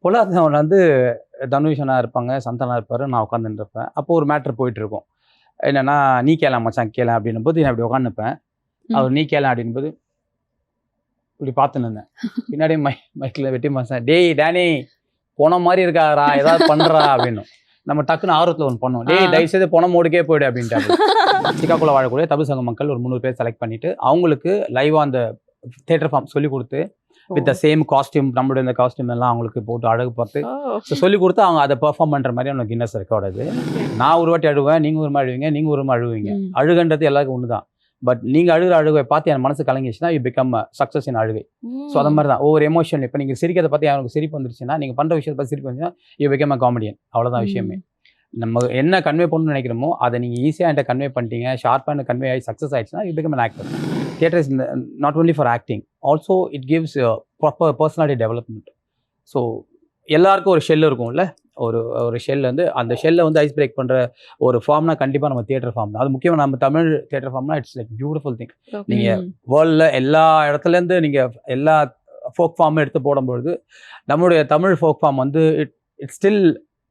பொல்லாதவன் வந்து தனுஷனா இருப்பாங்க, சந்தானா இருப்பாரு, நான் உட்காந்துட்டு இருப்பேன். அப்போ ஒரு மேட்டர் போயிட்டு இருக்கும். என்னன்னா, நீ கேளேன் மச்சான் கேளேன் அப்படின்னும் போது நான் இப்படி உட்காந்துப்பேன். அவர் நீ கேளேன் அப்படின்போது இப்படி பார்த்துன்னு இருந்தேன். பின்னாடி மைக்கில் வெட்டி மச்சான், டேய் டேனி போன மாதிரி இருக்காரா, ஏதாவது பண்றா அப்படின்னு. நம்ம டக்குன்னு ஆர்வத்தில் ஒன்று பண்ணோம். டேய் தயவுசெய்து போன மோடுக்கே போயிடு அப்படின்ட்டு. சிக்காக்குள்ள வாழக்கூடிய தமிழ் சங்க மக்கள் ஒரு 300 பேர் செலக்ட் பண்ணிட்டு அவங்களுக்கு லைவா அந்த தியேட்டர் ஃபார்ம் சொல்லி கொடுத்து வித் த சேம் காஸ்டியூம், நம்மளுடைய இந்த காஸ்டியூம் எல்லாம் அவங்களுக்கு போட்டு அழகு பார்த்து சொல்லி கொடுத்து அவங்க அதை பெர்ஃபார்ம் பண்ற மாதிரி அவனுக்கு கின்னஸ் ரெக்கார்ட் அது. நான் ஒரு வாட்டி அழுவேன், நீங்க ஒரு மாதிரி அழுவீங்க, நீங்க ஒரு மாதிரி அழுவீங்க. அழுகன்றது எல்லாருக்கும் ஒண்ணுதான். பட் நீங்க அழுகிற அழுகை பார்த்து என் மனசு கலங்கிச்சுன்னா யூ பிகம் சக்ஸஸ் இன் அழுகை. ஸோ அந்த மாதிரி தான் ஒவ்வொரு எமோஷன். இப்போ நீங்க சிரிக்கிறத பார்த்து அவனுக்கு சிரிப்பு வந்துருச்சுன்னா, நீங்க பண்ற விஷயத்தை பார்த்து சிரிப்பு வந்துச்சுன்னா யூ பிகம் அ காமெடியன். அவ்வளோதான் விஷயமே. நம்ம என்ன கன்வே பண்ணணும்னு நினைக்கிறோமோ அதை நீங்க ஈஸியாக என்கிட்ட கன்வே பண்ணிட்டீங்க, ஷார்ப்பாக கன்வே ஆகி சக்ஸஸ் ஆயிடுச்சுன்னா you become an actor. Theatre is not only for acting, also it gives proper personality development. So எல்லாருக்கும் ஒரு ஷெல் இருக்கும்ல, ஒரு ஷெல் வந்து அந்த ஷெல்லை வந்து ஐஸ் பிரேக் பண்ணுற ஒரு ஃபார்ம்னா கண்டிப்பாக நம்ம தியேட்டர் ஃபார்ம் தான். அது முக்கியமாக நம்ம தமிழ் தியேட்டர் ஃபார்ம்னா இட்ஸ் லைக் பியூட்டிஃபுல் திங். நீங்கள் வேர்ல்டில் எல்லா இடத்துலேருந்து நீங்கள் எல்லா ஃபோக் ஃபார்மும் எடுத்து போடும்பொழுது நம்மளுடைய தமிழ் ஃபோக் ஃபார்ம் வந்து it's still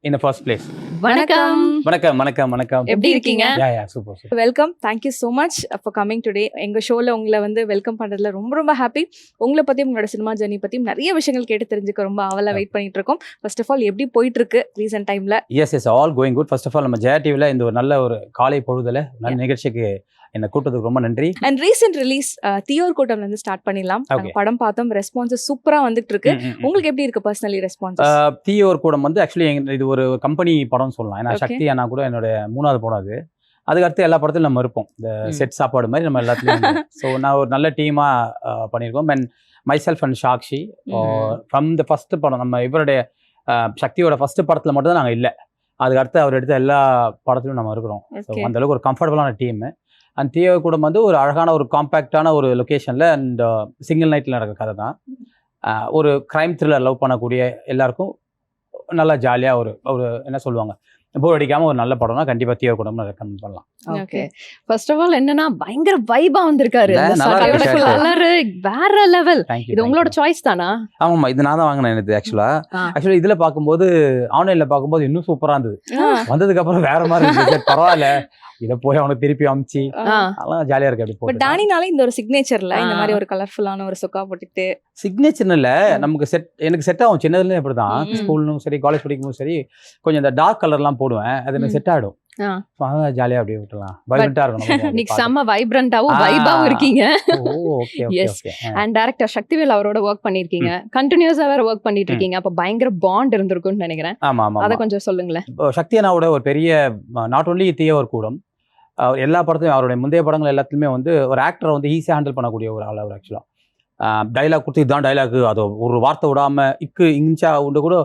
in the first place. வணக்கம். வணக்கம் வணக்கம் வணக்கம். எப்படி இருக்கீங்க? Super. Welcome. Thank you so much for coming today. எங்கள் ஷோவில் உங்களை வந்து வெல்கம் பண்ணுறதுல ரொம்ப ரொம்ப ஹாப்பி. உங்களை பற்றியும் உங்களோட சினிமா ஜர்னி பற்றியும் நிறைய விஷயங்கள் கேட்டு தெரிஞ்சுக்க ரொம்ப அவலாக வெயிட் பண்ணிட்டு இருக்கோம். ஃபர்ஸ்ட் ஆஃப் ஆல் எப்படி போயிட்டு இருக்கு ரீசெண்ட் டைமில்? Yes all going good. First of all நம்ம ஜெயா டிவியில் இந்த ஒரு நல்ல ஒரு காலை பொழுதுல நல்ல நிகழ்ச்சிக்கு என்ன கூட்டத்துக்கு ரொம்ப நன்றி. அண்ட் ரீசெண்ட் ரிலீஸ் தீயோர் கூட்டம்ல இருந்து ஸ்டார்ட் பண்ணிடலாம். படம் பார்த்தோம், ரெஸ்பான்ஸ் சூப்பரா வந்துட்டு இருக்கு. உங்களுக்கு எப்படி இருக்கு பர்சனலி ரெஸ்பான்ஸ்? தீயோர் கூட்டம் வந்து ஆக்சுவலி இது ஒரு கம்பெனி படம் சொல்லலாம். ஏன்னா சக்தி அண்ணா கூட என்னோட 3வது படம் அது. அதுக்கடுத்து எல்லா படத்திலும் நம்ம இருப்போம், இந்த செட் சாப்பாடு மாதிரி நம்ம எல்லாத்துலையும். ஸோ நான் ஒரு நல்ல டீமா பண்ணியிருக்கோம். And my self and Sakshi from the first படம், நம்ம இவருடைய சக்தியோட ஃபர்ஸ்ட் படத்தில் மட்டும் தான் நாங்கள் இல்லை. அதுக்கடுத்து அவர் எடுத்த எல்லா படத்துலையும் நம்ம இருக்கிறோம். ஸோ அந்த அளவுக்கு ஒரு கம்ஃபர்டபுளான டீம். அண்ட் தீயோர் கூடம் வந்து ஒரு அழகான ஒரு காம்பேக்டான ஒரு லொக்கேஷனில் அண்ட் சிங்கிள் நைட்டில் நடக்கிற கதை தான். ஒரு கிரைம் த்ரில்லர் லவ் பண்ணக்கூடிய எல்லாருக்கும் நல்லா ஜாலியாக ஒரு என்ன சொல்லுவாங்க, போர் அடிக்காம ஒரு நல்ல படம்னா கண்டிப்பா தீயோர் கூடம் ரெக்கமெண்ட் பண்ணலாம். ஓகே. ஃபர்ஸ்ட் ஆஃப் ஆல் என்னன்னா பயங்கர வைபா வந்திருக்காரு. கலர் வேற லெவல். இது உங்களோட சாய்ஸ் தானா? ஆமாமா, இது நான் தான் வாங்கினேன். இது ஆக்சுவலா இதுல பாக்கும்போது ஆன்லைன்ல பாக்கும்போது இன்னும் சூப்பரா இருந்தது. வந்ததுக்கு அப்புறம் வேற மாதிரி இருந்துச்சு. பரவாயில்ல, இத போய் அவனுக்கு திருப்பி அமிச்சு அதெல்லாம் ஜாலியா இருக்கு. அப்படி பட் டானினால இந்த ஒரு சிக்னேச்சர்ல இந்த மாதிரி ஒரு கலர்ஃபுல்லான ஒரு சொக்கா போட்டுட்டு சிக்னேச்சர் இல்ல, நமக்கு எனக்கு செட் ஆகும். சின்னதுல இப்படிதான், ஸ்கூல்லும் சரி காலேஜ் படிக்கும்போது சரி கொஞ்சம் இந்த டார்க் கலர்லாம் போடுவேன். அது எனக்கு செட் ஆயிடும். ஜாலியா அப்படியே விட்டுலாம், வைப்ரண்டா இருக்கணும். இன்னைக்கு செம்ம வைப்ரண்டாவும் வைபாவும் இருக்கீங்க. எஸ். அண்ட் டைரக்டர் சக்திவேல் அவரோட ஒர்க் பண்ணிருக்கீங்க, கண்டினியூஸா வேற ஒர்க் பண்ணிட்டு இருக்கீங்க. அப்ப பயங்கர பாண்ட் இருந்திருக்கும்னு நினைக்கிறேன். ஆமா ஆமா, அத கொஞ்சம் சொல்லுங்களேன். சக்தி அண்ணாவோட ஒரு பெரிய நாட் ஒன்லி தீயோர் கூடம், எல்லா படத்தையும் அவருடைய முந்தைய படங்கள் எல்லாத்துலயுமே வந்து ஒரு ஆக்டரை வந்து ஈஸியாக ஹேண்டில் பண்ணக்கூடிய ஒரு ஆள் அவர். ஆக்சுவலா டைலாக் கொடுத்து இதுதான் டைலாக், அது ஒரு வார்த்தை விடாம இக்கு இன்ச்சா உண்டு கூட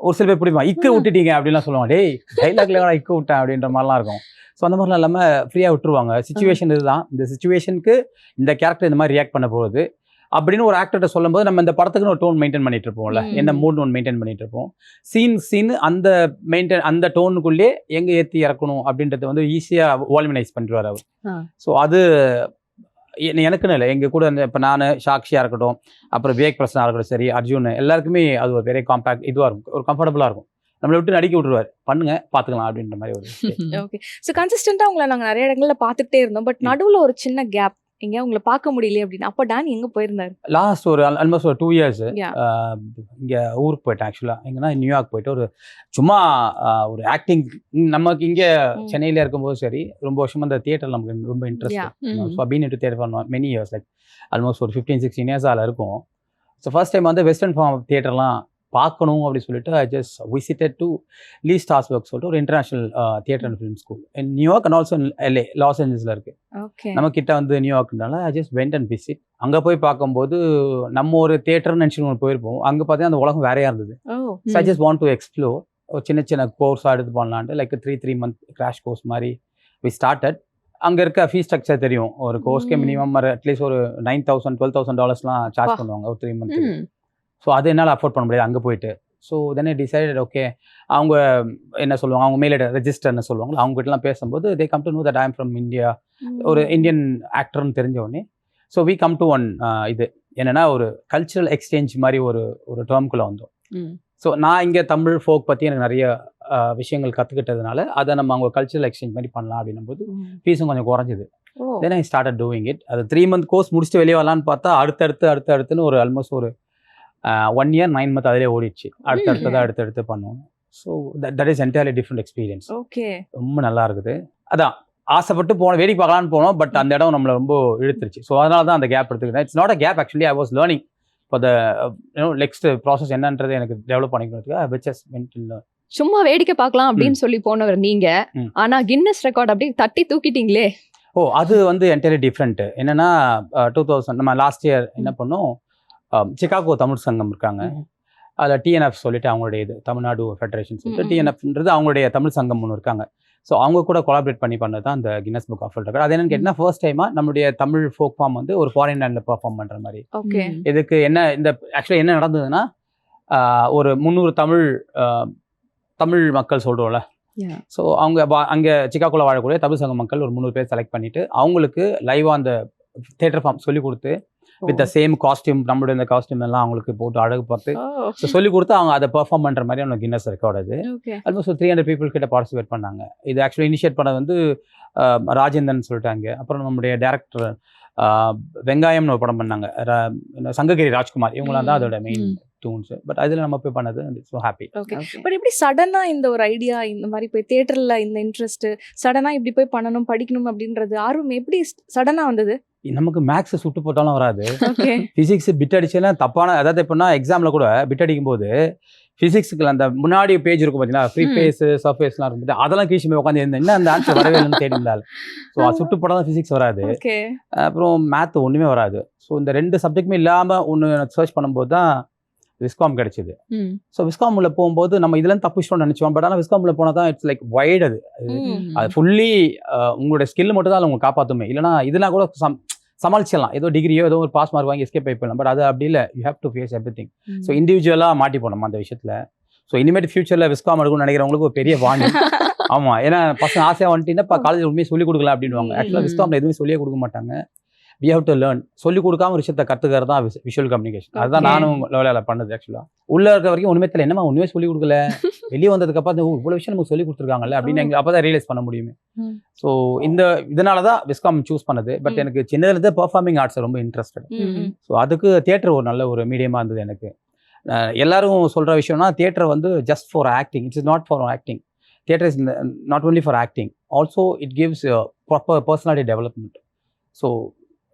ஒரு சில பேர் பிடிப்பாங்க. இக்கு விட்டுட்டீங்க அப்படின்லாம் சொல்லுவாங்க. டேய் டைலாக்ல இக்கு விட்டேன் அப்படின்ற மாதிரிலாம் இருக்கும். ஸோ அந்த மாதிரிலாம் இல்லாமல் ஃப்ரீயாக விட்டுருவாங்க. சிச்சுவேஷன் இதுதான், இந்த சிச்சுவேஷனுக்கு இந்த கேரக்டர் இந்த மாதிரி ரியாக்ட் பண்ண போகுது அப்படின்னு ஒரு ஆக்டர்கிட்ட சொல்லும்போது நம்ம இந்த படத்துக்குன்னு ஒரு டோன் மெயின்டைன் பண்ணிட்டு இருப்போம்ல, என்ன மூட் ஒன்று மெயின்டைன் பண்ணிட்டு இருப்போம். சீன் அந்த டோனுக்குள்ளே எங்கே ஏற்றி இறக்கணும் அப்படின்றது வந்து ஈஸியாக வால்யூமைஸ் பண்ணிடுவார் அவர். ஸோ அது எனக்குன்னு இல்லை, எங்கள் கூட இப்போ நான் சாக்ஷியாக இருக்கட்டும், அப்புறம் விவேக் பிரசனாக இருக்கட்டும், சரி அர்ஜுன், எல்லாருக்குமே அது ஒரு பெரிய காம்பேக்ட் இதுவாக இருக்கும், ஒரு கம்ஃபர்டபுளாக இருக்கும். நம்மளை விட்டு நடிக்க விட்டுருவார், பண்ணுங்க பார்த்துக்கலாம் அப்படின்ற மாதிரி ஒரு. ஓகே. ஸோ கன்சிஸ்டண்டாக உங்களை நாங்கள் நிறைய இடங்கள்ல பார்த்துக்கிட்டே இருந்தோம். பட் நடுவில் ஒரு சின்ன கேப், எங்க உங்களை பார்க்க முடியல அப்படின்னு. அப்போ டான் எங்க போயிருந்தாரு? லாஸ்ட் ஒரு ஆல்மோஸ்ட் ஒரு 2 years இங்கே ஊருக்கு போயிட்டேன். ஆக்சுவலாக எங்கன்னா நியூயார்க் போயிட்டு ஒரு சும்மா ஒரு ஆக்டிங். நமக்கு இங்கே சென்னையில இருக்கும்போது சரி ரொம்ப வருஷமா இந்த தியேட்டர் நமக்கு ரொம்ப interest. Been into theatre for many years, like almost ஒரு 15-16 years அதில் இருக்கும். ஸோ ஃபர்ஸ்ட் டைம் வந்து வெஸ்டர்ன் ஃபார்ம் தியேட்டர்லாம் பார்க்கணும் அப்படின்னு சொல்லிட்டு I just visited to Lee Strasberg சொல்லிட்டு ஒரு international theatre and film school in New York and also LA, Los ஏஞ்சல்ஸ்ல இருக்கு. நம்ம கிட்ட வந்து நியூயார்க்னால I just went and visit. அங்கே போய் பார்க்கும்போது நம்ம ஒரு தியேட்டர்னு நினச்சிட்டு போயிருப்போம். அங்கே பார்த்தீங்கன்னா அந்த உலகம் வேறையா இருந்தது. So I just want to explore. ஒரு சின்ன கோர்ஸாக எடுத்து பண்ணலான்ட்டு லைக் 3 month கிராஷ் கோர்ஸ் மாதிரி வி ஸ்டார்டட். அங்கே இருக்க ஃபீஸ் ஸ்ட்ரக்சர் தெரியும், ஒரு கோர்ஸ்க்கே மினிமம் அட்லீஸ்ட் ஒரு $9,000-12,000 சார்ஜ் பண்ணுவாங்க ஒரு 3 month. ஸோ அது என்னால் அஃபோர்ட் பண்ண முடியாது அங்கே போயிட்டு. So then I decided okay. அவங்க என்ன சொல்லுவாங்க, அவங்க மெயில் ரெஜிஸ்டர்னு சொல்லுவாங்க, அவங்ககிட்டலாம் பேசும்போது they come to know that I am from India, ஒரு இந்தியன் ஆக்டர்னு தெரிஞ்ச உடனே. So we come to one இது என்னன்னா ஒரு கல்ச்சுரல் எக்ஸ்சேஞ்ச் மாதிரி ஒரு டேர்ம்குள்ளே வந்தோம். ஸோ நான் இங்கே தமிழ் ஃபோக் பற்றி எனக்கு நிறைய விஷயங்கள் கற்றுக்கிட்டதுனால அதை நம்ம அவங்க கல்ச்சரல் எக்ஸ்சேஞ்ச் மாதிரி பண்ணலாம் அப்படின்னும் போது ஃபீஸும் கொஞ்சம் குறைஞ்சிது. தென் ஐ ஸ்டார்டட் டூயிங் இட். அது 3 month கோர்ஸ் முடிச்சுட்டு வெளியே வரலான்னு பார்த்தா அடுத்தடுத்துன்னு ஒரு ஆல்மோஸ்ட் ஒரு 1 year 9 months அதிலே ஓடிடுச்சு. அடுத்தடுத்து பண்ணுவோம். So that is entirely different experience. Okay, ரொம்ப நல்லா இருக்குது. அதான் ஆசைப்பட்டு போனோம், வேடிக்கை பார்க்கலான்னு போனோம், பட் அந்த இடம் நம்மளை ரொம்ப இழுத்துருச்சு. ஸோ அதனால தான் அந்த கேப் எடுத்துக்கிட்டேன். It's not a gap, actually I was learning for the next process என்னன்றது எனக்கு டெவலப் பண்ணிக்கிறதுக்கு. சும்மா வேடிக்கை பார்க்கலாம் அப்படின்னு சொல்லி போனவர் நீங்க, ஆனா கின்னஸ் ரெக்கார்ட் அப்படியே தட்டி தூக்கிட்டீங்களே. அது வந்து என்டையர்லி டிஃப்ரெண்ட். என்னன்னா 2000 நம்ம லாஸ்ட் இயர் என்ன பண்ணோம், சிகாகோ தமிழ் சங்கம் இருக்காங்க, அதில் டிஎன்எஃப் சொல்லிட்டு அவங்களுடைய இது தமிழ்நாடு ஃபெடரேஷன் சொல்லிட்டு டிஎன்எஃப்ன்றது அவங்களுடைய தமிழ் சங்கம் ஒன்று இருக்காங்க. ஸோ அவங்க கூட கொலாபரேட் பண்ணி பண்ணது தான் அந்த Guinness book of world record. அது என்னன்னு கேட்டிங்கன்னா ஃபர்ஸ்ட் டைமாக நம்மளுடைய தமிழ் ஃபோக் ஃபார்ம் வந்து ஒரு ஃபாரின் லேண்டில் பெர்ஃபார்ம் பண்ணுற மாதிரி. இதுக்கு என்ன இந்த ஆக்சுவலாக என்ன நடந்ததுன்னா, ஒரு 300 தமிழ் மக்கள் சொல்கிறோம்ல, ஸோ அவங்க அங்கே சிகாகோவில் வாழக்கூடிய தமிழ் சங்க மக்கள் ஒரு 300 பேர் செலக்ட் பண்ணிவிட்டு அவங்களுக்கு லைவாக அந்த தியேட்டர் ஃபார்ம் சொல்லி கொடுத்து வித் த சேம் காஸ்டியூம், நம்மளுடைய இந்த காஸ்டியூம் எல்லாம் அவங்களுக்கு போட்டு அழகு பார்த்து ஸோ சொல்லி கொடுத்து அவங்க அதை பெர்ஃபார்ம் பண்ணுற மாதிரி அவங்க கின்னஸ் ரெக்கார்டு. அது ஆல்மோஸ்ட் 300 people கிட்ட பார்ட்டிசிபேட் பண்ணாங்க. இது ஆக்சுவலி இனிஷியேட் பண்ணது வந்து ராஜேந்திரன் சொல்லிட்டாங்க. அப்புறம் நம்முடைய டேரக்டர் வெங்காயம்னு ஒரு படம் பண்ணாங்க, சங்ககிரி ராஜ்குமார், இவங்களாம் தான் அதோட மெயின் டூன்ஸ். பட் அதில் நம்ம போய் பண்ணது ஸோ ஹாப்பி. ஓகே, பட் எப்படி சடனாக இந்த ஒரு ஐடியா, இந்த மாதிரி போய் தியேட்டரில் இந்த இன்ட்ரெஸ்ட் சடனாக இப்படி போய் பண்ணணும் படிக்கணும் அப்படின்றது ஆர்வம் எப்படி சடனாக வந்தது? நமக்கு மேக்ஸ் சுட்டு போட்டாலும் வராது, ஃபிசிக்ஸ் பிட் அடிச்செல்லாம் தப்பான, அதாவது எப்படின்னா எக்ஸாமில் கூட பிட் அடிக்கும் போது ஃபிசிக்ஸுக்கு அந்த முன்னாடி பேஜ் இருக்கும் பார்த்தீங்கன்னா, ஃப்ரீ ஃபேஸ் சர்ஃபேஸ்லாம் இருக்கும், அதெல்லாம் கீழ்ச்சி போய் உட்காந்து இருந்தேன், என்ன அந்த ஆன்சர் வரவே இல்லைன்னு தேடிந்தால். ஸோ அது சுட்டு போட்டால் தான் ஃபிசிக்ஸ் வராது, அப்புறம் மேத் ஒன்றுமே வராது. ஸோ இந்த 2 சப்ஜெக்ட்டுமே இல்லாமல் ஒன்று சர்ச் பண்ணும்போது தான் விஸ்காம் கிடைச்சிது. ஸோ விஸ்காம் உள்ள போகும்போது நம்ம இதெல்லாம் தப்பிச்சிட்டோம்னு நினச்சோம். பட் ஆனால் விஸ்காம் உள்ள போனால் தான் இட்ஸ் லைக் வைட். அது ஃபுல்லி உங்களோட ஸ்கில் மட்டும் தான் உங்களுக்கு காப்பாற்றுமே. இல்லைனா இதெல்லாம் கூட சமாளிச்சிடலாம், ஏதோ டிகிரியோ ஏதோ ஒரு பாஸ் மார்க் வாங்கி எஸ்கேப் ஆகிடலாம். பட் அது அப்படி இல்லை, you have to face everything. So இண்டிவிஜுவலாக மாட்டி போனோம் அந்த விஷயத்தில். ஸோ இனிமேட்டு ஃபியூச்சரில் விஸ்காம் எடுக்கணும்னு நினைக்கிறவங்களுக்கு ஒரு பெரிய வாங்கி. ஆமாம், ஏன்னா பசங்க ஆசையாக வந்துட்டீங்கன்னா இப்போ காலேஜ் உண்மையை சொல்லிக் கொடுக்கலாம் அப்படின்வாங்க. ஆக்சுவலாக விஸ்காமில் எதுவுமே சொல்லியே கொடுக்க மாட்டாங்க. we have to learn. சொல்லிக் கொடுக்காம ஒரு விஷயத்தை கற்றுக்கிறது தான் விஷுவல் கம்யூனிகேஷன். அதுதான் நானும் லெவலில் பண்ணது. ஆக்சுவலாக உள்ள இருக்க வரைக்கும் ஒன்றுமே தெரியல, என்னமா ஒன்றுமே சொல்லிக் கொடுக்கல, வெளியே வந்ததுக்கப்புறம் இவ்வளோ விஷயம் நமக்கு சொல்லிக் கொடுத்துருக்காங்கல்ல அப்படின்னு எங்களுக்கு அப்போ தான் ரியலைஸ் பண்ண முடியுமே. ஸோ இதனால தான் விஸ்காம் சூஸ் பண்ணது. பட் எனக்கு சின்னதுலேருந்து பெர்ஃபார்மிங் ஆர்ட்ஸ் ரொம்ப இன்ட்ரெஸ்டட். ஸோ அதுக்கு தியேட்டர் ஒரு நல்ல ஒரு மீடியமாக இருந்தது எனக்கு. எல்லாரும் சொல்கிற விஷயம்னா தியேட்டர் வந்து just for acting, it's is not for acting. Theatre is not only for acting, also it gives proper personality development. So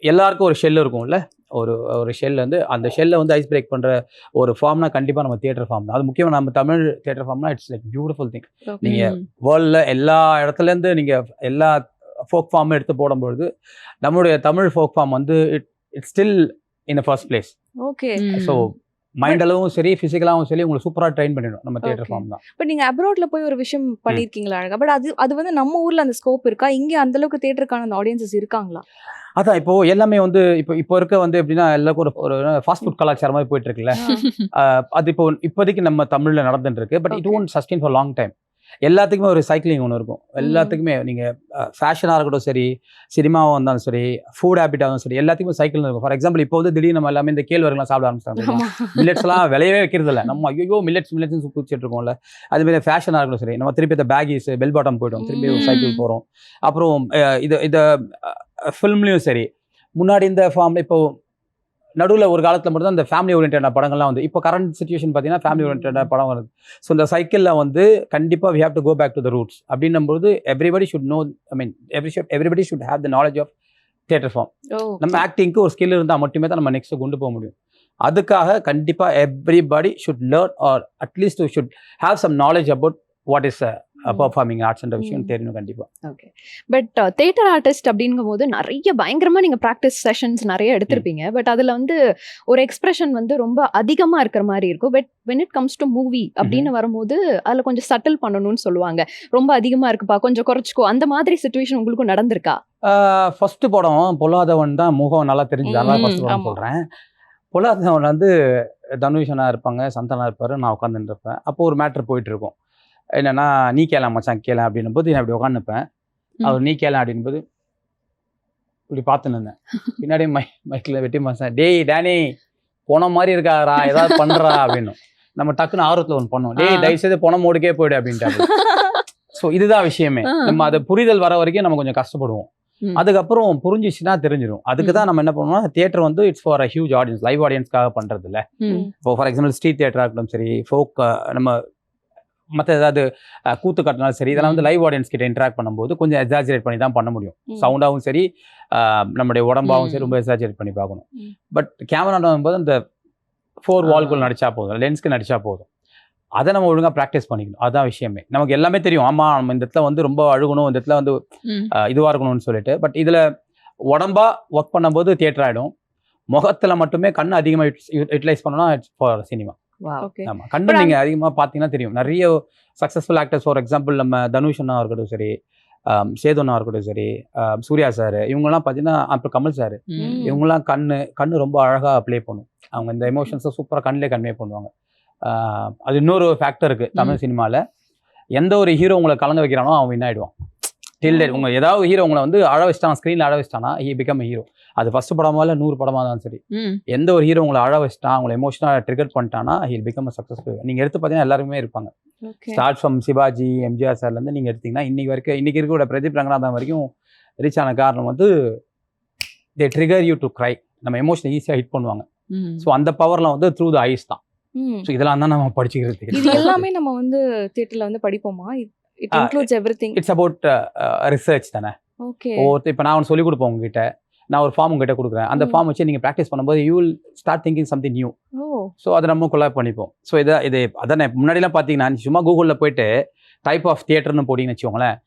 எல்லாருக்கும் ஒரு ஷெல் இருக்கும்ல, ஒரு ஷெல் வந்து அந்த ஷெல்லை வந்து ஐஸ் பிரேக் பண்ணுற ஒரு ஃபார்ம்னா கண்டிப்பாக நம்ம தியேட்டர் ஃபார்ம் தான். அது முக்கியமாக நம்ம தமிழ் தியேட்டர் ஃபார்ம்னா இட்ஸ் லைக் பியூட்டிஃபுல் திங். நீங்கள் வேர்ல்டில் எல்லா இடத்துலேருந்து நீங்கள் எல்லா ஃபோக் ஃபார்மும் எடுத்து போடும்பொழுது நம்மளுடைய தமிழ் ஃபோக் ஃபார்ம் வந்து it's still in the first place. Okay, so மைண்டளவும் சரி ஃபிசிக்கலாகவும் சரி உங்களை சூப்பராக ட்ரெயின் பண்ணிடும் நம்ம தியேட்டர் ஃபார்ம் தான். பட் நீங்கள் அப்ராட்ல போய் ஒரு விஷயம் பண்ணியிருக்கீங்களா அழகா? பட் அது வந்து நம்ம ஊரில் அந்த ஸ்கோப் இருக்கா? இங்கே அந்தளவுக்கு தியேட்டருக்கான அந்த ஆடியன்சஸ் இருக்காங்களா? அதான் இப்போ எல்லாமே வந்து இப்போ இருக்க வந்து எப்படின்னா எல்லாருக்கும் ஒரு ஃபாஸ்ட் ஃபுட் கலாச்சாரமாக போயிட்டு இருக்குல்ல. அது இப்போதைக்கு நம்ம தமிழில் நடந்துட்டு இருக்கு. But it won't sustain for long time. எல்லாத்துக்குமே ஒரு சைக்கிளிங் ஒன்று இருக்கும். எல்லாத்துக்குமே நீங்கள் ஃபேஷனாக இருக்கட்டும் சரி, சினிமாவாக இருந்தாலும் சரி, ஃபுட் ஹேபிட்டாக இருந்தாலும் சரி, எல்லாத்துக்குமே சைக்கிள் இருக்கும். ஃபார் எக்ஸாம்பிள் இப்போ வந்து திடீர்னு நம்ம எல்லாமே இந்த கேழ்வரகுலாம் சாப்பிட ஆரம்பிச்சிட்டாங்க. மில்லட்ஸ்லாம் விளையவே வைக்கிறது இல்லை. நம்ம ஐயோ மில்லட்ஸ்னு குடிச்சிட்டு இருக்கோம்ல. அதுமாதிரி ஃபேஷனாக இருக்கட்டும் சரி, நம்ம திருப்பி இந்த பேகிஸ் பெல் பாட்டம் போய்ட்டோம், திருப்பி சைக்கிள் போகிறோம். அப்புறம் இதை ஃபில்ம்லேயும் சரி, முன்னாடி இந்த ஃபார்மில் இப்போ நடுவில் ஒரு காலத்தில் மட்டும் தான் இந்த ஃபேமிலி ஓரியன்டான படங்கள்லாம் வந்து, இப்போ கரண்ட் சிச்சுவேஷன் பார்த்தீங்கன்னா ஃபேமிலி ஓரியன்டான படம் வருது. ஸோ இந்த சைக்கிளில் வந்து கண்டிப்பாக we have to go back to the roots அப்படின்னும்போது everybody should know, I mean everybody should have the knowledge of theatre form. நம்ம ஆக்டிங்க்கு ஒரு ஸ்கில் இருந்தால் மட்டுமே தான் நம்ம நெக்ஸ்ட் கொண்டு போக முடியும். அதுக்காக கண்டிப்பாக everybody should learn or at least should have some knowledge about what is performing ஆர்ட்ஸ்ன்ற விஷயம் தெரியணும் கண்டிப்பாக. ஓகே, பட் தியேட்டர் ஆர்டிஸ்ட் அப்படிங்கும் போது நிறைய பயங்கரமாக நீங்கள் ப்ராக்டிஸ் செஷன்ஸ் நிறைய எடுத்திருப்பீங்க. பட் அதில் வந்து ஒரு எக்ஸ்பிரஷன் வந்து ரொம்ப அதிகமாக இருக்கிற மாதிரி இருக்கும். But when it comes to movie அப்படின்னு வரும்போது அதில் கொஞ்சம் சட்டில் பண்ணணும்னு சொல்லுவாங்க. ரொம்ப அதிகமாக இருக்குப்பா, கொஞ்சம் குறைச்சிக்கோ, அந்த மாதிரி சிச்சுவேஷன் உங்களுக்கும் நடந்திருக்கா? ஃபர்ஸ்ட் படம் பொல்லாதவன் தான் முகம் நல்லா தெரிஞ்சது. அதனால ஃபர்ஸ்ட் படம் சொல்கிறேன். பொல்லாதவன் வந்து தனுஷனா இருப்பாங்க, சந்தானா இருப்பார், நான் உட்காந்துட்டு இருப்பேன். அப்போ ஒரு மேட்ரு போயிட்டு இருக்கும். என்னன்னா நீ கேள மச்சான் கேள அப்படின்னும் போது நான் இப்படி உட்காந்துப்பேன். அவர் நீ கேள அப்படின்போது இப்படி பார்த்துன்னு இருந்தேன். பின்னாடி மைக்கில் வெட்டி மச்சான், டேய் டேனி போன மாதிரி இருக்காரா, ஏதாவது பண்ணுறா அப்படின்னு. நம்ம டக்குன்னு ஆர்வத்துல ஒன்று பண்ணோம், டேய் தயவு செய்து போன மோடுக்கே போயிடு அப்படின்ட்டாங்க. ஸோ இதுதான் விஷயமே. நம்ம அதை புரிதல் வர வரைக்கும் நம்ம கொஞ்சம் கஷ்டப்படுவோம். அதுக்கப்புறம் புரிஞ்சிச்சுன்னா தெரிஞ்சிடும். அதுக்கு தான் நம்ம என்ன பண்ணுவோம்னா, தியேட்டர் வந்து it's for a huge audience, live ஆடியன்ஸ்க்காக பண்றது இல்லை. இப்போ ஃபார் எக்ஸாம்பிள் ஸ்ட்ரீட் தியேட்டராக இருக்கட்டும் சரி, ஃபோக் நம்ம மற்ற ஏதாவது கூத்து கட்டினாலும் சரி, இதெல்லாம் வந்து லைவ் ஆடியன்ஸ் கிட்ட இன்ட்ராக்ட் பண்ணும்போது கொஞ்சம் எக்ஸாஜரேட் பண்ணி தான் பண்ண முடியும். சவுண்டாகவும் சரி, நம்மளுடைய உடம்பாகவும் சரி ரொம்ப எக்ஸாஜரேட் பண்ணி பார்க்கணும். பட் கேமரா போது அந்த 4 வால்குள் நடிச்சா போதும், லென்ஸ்க்கு நடிச்சா போதும். அதை நம்ம ஒழுங்காக ப்ராக்டிஸ் பண்ணிக்கணும். அதுதான் விஷயமே. நமக்கு எல்லாமே தெரியும், ஆமா நம்ம இந்த இடத்துல வந்து ரொம்ப அழுகணும், இந்த இடத்துல வந்து இதுவாக இருக்கணும்னு சொல்லிட்டு. பட் இதில் உடம்பா ஒர்க் பண்ணும்போது தியேட்டர் ஆகிடும். முகத்தில் மட்டுமே கண்ணு அதிகமாக யூட்டிலைஸ் பண்ணோம்னா இட்ஸ் ஃபார் சினிமா. ஆமா, கண்ணு நீங்கள் அதிகமாக பார்த்தீங்கன்னா தெரியும். நிறைய சக்ஸஸ்ஃபுல் ஆக்டர்ஸ், ஃபார் எக்ஸாம்பிள் நம்ம தனுஷ் அண்ணா இருக்கட்டும் சரி, சேது அண்ணா இருக்கட்டும் சரி, சூர்யா சார், இவங்கெல்லாம் பார்த்தீங்கன்னா, அப்புறம் கமல் சார், இவங்கெல்லாம் கண்ணு ரொம்ப அழகாக ப்ளே பண்ணும். அவங்க இந்த எமோஷன்ஸை சூப்பராக கண்ணிலே கன்வே பண்ணுவாங்க. அது இன்னொரு ஃபேக்டர் இருக்குது தமிழ் சினிமாவில். எந்த ஒரு ஹீரோ உங்களை கலங்க வைக்கிறானோ அவன் வின் ஆகிடுவான். டில் டேட் உங்க ஏதாவது ஹீரோ உங்களை வந்து அழ வச்சிட்டான், ஸ்க்ரீனில் அழ வச்சிட்டானா ஹி பிகம் ஹீரோ. அது ஃபர்ஸ்ட் படமா இல்லை 100 படமாக தான் சரி, எந்த ஒரு ஹீரோ உங்களை அழ வச்சிட்டான், உங்களை எமோஷனாக ட்ரிகர் பண்ணிட்டானா ஹில் பிகம் அ சக்ஸஸ்ஃபுல். நீங்கள் எடுத்து பார்த்தீங்கன்னா எல்லாருமே இருப்பாங்க. ஸ்டார்ட் ஃப்ரம் சிவாஜி, எம்ஜிஆர் சார்லேருந்து நீங்கள் எடுத்தீங்கன்னா இன்னைக்கு இருக்கக்கூடிய பிரதீப் ரங்கநாதன் வரைக்கும் ரீச் ஆன காரணம் வந்து தே ட்ரிகர் யூ டு க்ரை. நம்ம எமோஷனை ஈஸியாக ஹிட் பண்ணுவாங்க. ஸோ அந்த பவர்லாம் வந்து த்ரூ த ஐஸ் தான். ஸோ இதெல்லாம் தான் நம்ம படிச்சுக்கிறது. இது எல்லாமே நம்ம வந்து தியேட்டர்ல வந்து படிப்போமா? It includes everything. It's about research தானே. ஓகே. இப்போ நான் ஒன்று சொல்லிக் கொடுப்பேன் உங்ககிட்ட, நான் ஒரு ஃபார்ம் உங்ககிட்ட கொடுக்குறேன். அந்த ஃபார்ம் வச்சு நீங்கள் ப்ராக்டிஸ் பண்ணும்போது you will start thinking something new. So அதை நம்ம கொலாப் பண்ணிப்போம். ஸோ இது அதான் முன்னாடிலாம் பார்த்தீங்கன்னா சும்மா கூகுளில் போயிட்டு டைப் ஆஃப் தியேட்டர்னு போட்டிங்கன்னு வச்சுக்கோங்களேன்,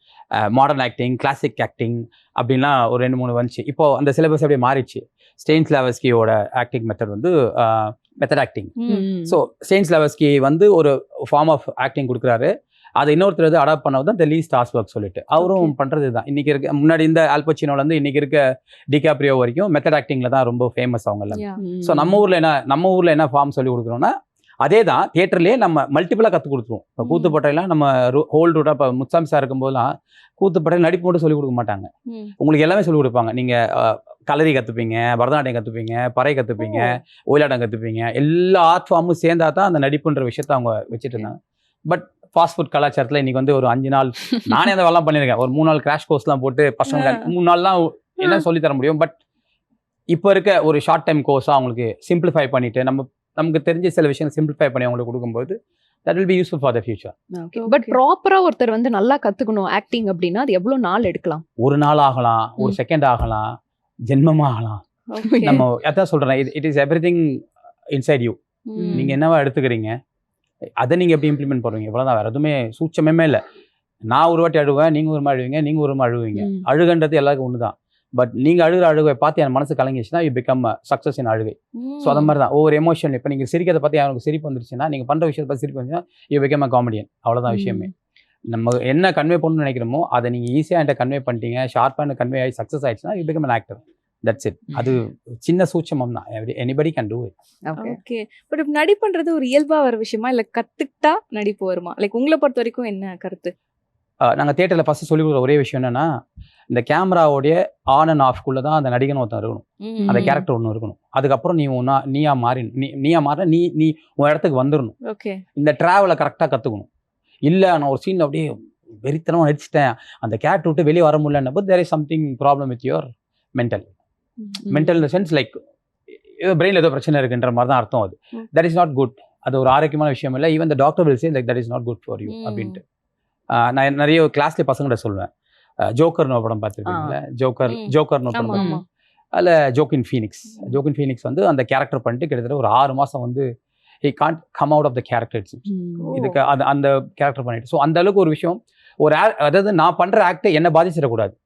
மாடர்ன் ஆக்டிங், கிளாசிக் ஆக்டிங் அப்படின்லாம் ஒரு 2-3 வந்துச்சு. இப்போ அந்த சிலபஸ் அப்படியே மாறிடுச்சு. ஸ்டேனிஸ்லாவஸ்கியோட ஆக்டிங் மெத்தட் வந்து மெத்தட் ஆக்டிங். ஸோ ஸ்டேனிஸ்லாவஸ்கி வந்து ஒரு ஃபார்ம் ஆஃப் ஆக்டிங் கொடுக்குறாரு. அதை இன்னொருத்தர் வந்து அடாப்ட் பண்ணது தான் த லீ ஸ்டார்ஸ்பர்க் சொல்லிட்டு அவரும் பண்ணுறது தான். இன்னைக்கு இருக்க முன்னாடி இந்த ஆல்பச்சினோலேருந்து இன்னைக்கு இருக்க டிகாப்ரியோ வரைக்கும் மெத்தட் ஆக்டிங்கில் தான் ரொம்ப ஃபேமஸ் அவங்க எல்லாம். ஸோ நம்ம ஊரில் என்ன ஃபார்ம் சொல்லி கொடுக்குறோன்னா அதே தான் தியேட்டர்லேயே நம்ம மல்டிபிளாக கற்றுக் கொடுத்துருவோம். இப்போ கூத்துப்பட்டையெல்லாம் நம்ம ஹோல் ரூட்டாக இப்போ முத்தாம் சார் இருக்கும்போதெல்லாம் கூத்துப்பட்டையில் நடிப்பு மட்டும் சொல்லிக் கொடுக்க மாட்டாங்க, உங்களுக்கு எல்லாமே சொல்லிக் கொடுப்பாங்க. நீங்கள் கலரி கற்றுப்பீங்க, பரதநாட்டியம் கற்றுப்பீங்க, பறை கற்றுப்பீங்க, ஒயிலாட்டம் கற்றுப்பீங்க. எல்லா ஆர்ட் ஃபார்மும் சேர்ந்தா தான் அந்த நடிப்புன்ற விஷயத்த அவங்க வச்சுட்டு இருந்தாங்க. பட் ஃபாஸ்ட் ஃபுட் கலாச்சாரத்தில் இன்றைக்கி வந்து ஒரு 5 நாள் நானே அந்த வேலைலாம் பண்ணியிருக்கேன். ஒரு 3 நாள் கிராஷ் கோர்ஸ்லாம் போட்டு பசங்க 3 நாள்லாம் என்ன சொல்லித்தர முடியும். பட் இப்போ இருக்க ஒரு ஷார்ட் டைம் கோர்ஸாக அவங்களுக்கு சிம்பிளிஃபை பண்ணிவிட்டு நமக்கு தெரிஞ்ச சில விஷயம் சிம்பிளிஃபை பண்ணி அவங்களுக்கு கொடுக்கும்போது that will be useful for the future. But ப்ராப்பரா ஒருத்தர் வந்து நல்லா கத்துக்கணும் ஆக்டிங் அப்படின்னா அது எவ்வளவு நாள் எடுக்கலாம்? ஒரு நாள் ஆகலாம், ஒரு செகண்ட் ஆகலாம், ஜென்மமா ஆகலாம். நம்ம அதான் சொல்றேன், it is everything inside you. நீங்க என்னவா எடுத்துக்கிறீங்க, அதை நீங்க எப்படி இம்ப்ளிமெண்ட் பண்ணுவீங்க, இவ்வளவுதான். வேற எதுவுமே சூட்சமே இல்லை. நான் ஒரு வாட்டி அழுவேன், நீங்க ஒரு மாதிரி அழுவீங்க, நீங்க ஒரு மாதிரி அழுவீங்க. அழுகன்றது எல்லாருக்கும் ஒண்ணுதான். பட் நீங்க அழுகை பார்த்து என் மனசு கலங்கிச்சுன்னா யூ பிகம் சக்ஸஸ் இன் அழுகை. ஸோ அந்த மாதிரி தான் ஒவ்வொரு எமோஷன். இப்போ நீங்க சிரிக்கிறத பார்த்து எனக்கு சிரிப்பு வந்துருச்சுன்னா, நீங்க பண்ற விஷயத்தை பார்த்து சிரிப்பு வந்துச்சுன்னா யூ பிகம் அ காமெடியன். அவ்வளோதான் விஷயமே. நம்ம என்ன கன்வே பண்ணணும்னு நினைக்கிறோமோ அதை நீங்க ஈஸியாக என்கிட்ட கன்வே பண்ணிட்டீங்க, ஷார்ப்பாக கன்வே ஆகி சக்ஸஸ் ஆயிடுச்சுன்னா you become an actor. That's it. அது சின்ன சூட்சமம் தான். Anybody can do it. Okay. But நடிப்புன்றது ஒரு இயல்பா வர விஷயமா இல்லை கத்துக்கிட்டா நடிப்பு வருமா? லைக் உங்களை பொறுத்த வரைக்கும் என்ன கருத்து? நாங்கள் தியேட்டரில் ஃபஸ்ட்டு சொல்லி கொடுக்குற ஒரே விஷயம் என்னென்னா, இந்த கேமராவோடைய ஆன் அண்ட் ஆஃப்குள்ளே தான் அந்த நடிகன் ஒருத்தன் இருக்கணும், அந்த கேரக்டர் ஒன்று இருக்கணும். அதுக்கப்புறம் நீயா மாற நீ உன் இடத்துக்கு வந்துடணும். ஓகே. இந்த ட்ராவலை கரெக்டாக கற்றுக்கணும். இல்லை நான் ஒரு சீனில் அப்படியே வெறித்தனமாக நடிச்சிட்டேன், அந்த கேரக்டர் விட்டு வெளியே வர முடியலன்னா போது there is something problem with your mental in the sense like பிரெயினில் ஏதோ பிரச்சனை இருக்குன்ற மாதிரி தான் அர்த்தம். அது தட் இஸ் நாட் குட். அது ஒரு ஆரோக்கியமான விஷயம் இல்லை. Even the doctor will say like that is not good for you அப்படின்ட்டு. நான் நிறைய கிளாஸ்ல பசங்கிட்ட சொல்லுவேன். ஜோக்கர்னு படம் பார்த்துருக்கீங்களா? ஜோக்கர்னு படம். அதில் ஜோக்கின் ஃபீனிக்ஸ் வந்து அந்த கேரக்டர் பண்ணிட்டு கிட்டத்தட்ட ஒரு 6 மாதம் வந்து he can't come out of the character. இதுக்கு அந்த கேரக்டர் பண்ணிட்டு. ஸோ அந்த அளவுக்கு ஒரு விஷயம், அதாவது நான் பண்ற ஆக்ட் என்ன பாதிச்சிடக்கூடாது,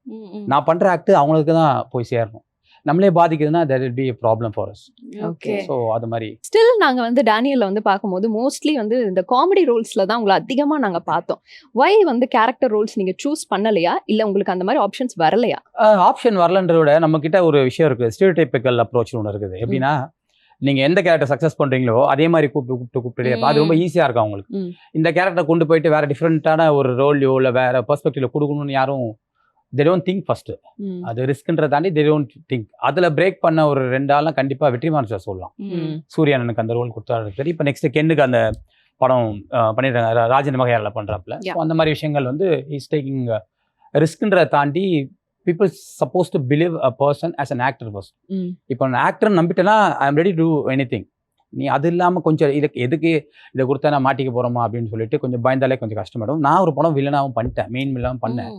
நான் பண்ற ஆக்ட் அவங்களுக்கு தான் போய் சேரணும். நம்மளே பாதிக்குதுன்னா there will be a problem for us. Okay. So அது மாதிரி ஸ்டில் நாங்க வந்து டேனியல்ல வந்து பார்க்கும்போது மோஸ்ட்லி வந்து இந்த காமெடி ரோல்ஸ்ல தான் உங்களை அதிகமா நாங்க பார்த்தோம். வை வந்து கேரக்டர் ரோல்ஸ் நீங்க சூஸ் பண்ணலையா, இல்ல உங்களுக்கு அந்த மாதிரி ஆப்ஷன்ஸ் வரலையா? ஆப்ஷன் வரலன்றத விட நம்ம கிட்ட ஒரு விஷயம் இருக்கு, ஸ்டீரியோடைபிக்கல் அப்ரோச் ஒன்று இருக்குது. எப்படின்னா, நீங்க எந்த கேரக்டர் சக்சஸ் பண்றீங்களோ அதே மாதிரி கூப்பிட்டு அது ரொம்ப ஈஸியா இருக்கும் அவங்களுக்கு. இந்த கேரக்டர் கொண்டு போயிட்டு வேற டிஃப்ரெண்டான ஒரு ரோல்லையோ இல்லை வேற பெர்ஸ்பெக்டிவ்ல கொடுக்கணும்னு யாரும் தே டோன்ட் திங்க் ஃபர்ஸ்ட். அது ரிஸ்க்ன்றத தாண்டி தே டோன்ட் திங்க். அதுல பிரேக் பண்ண ஒரு 2 ஆள்லாம் கண்டிப்பா வெற்றிமாறன் சார் சொல்லலாம். சூர்யானனுக்கு அந்த ரோல் கொடுத்தாரு சரி. இப்போ நெக்ஸ்ட் கென்னுக்கு அந்த படம் பண்ணிடுறாங்க, ராஜன் மகையால பண்றாப்புல. அந்த மாதிரி விஷயங்கள் வந்து இஸ் டேக்கிங் ரிஸ்க்ன்றதை தாண்டி people supposed to believe a person as an actor first. இப்போ நான் ஆக்டர் நம்பிட்டேன்னா I am ready to anything. நீ அது இல்லாமல் கொஞ்சம் எதுக்கு இதை கொடுத்தா நான் மாட்டிக்க போகிறோமா அப்படின்னு சொல்லிட்டு கொஞ்சம் பயந்தாலே கொஞ்சம் கஷ்டமாயிடும். நான் ஒரு படம் வில்லனாகவும் பண்ணிட்டேன், மெயின் வில்லனாகவும் பண்ணேன்.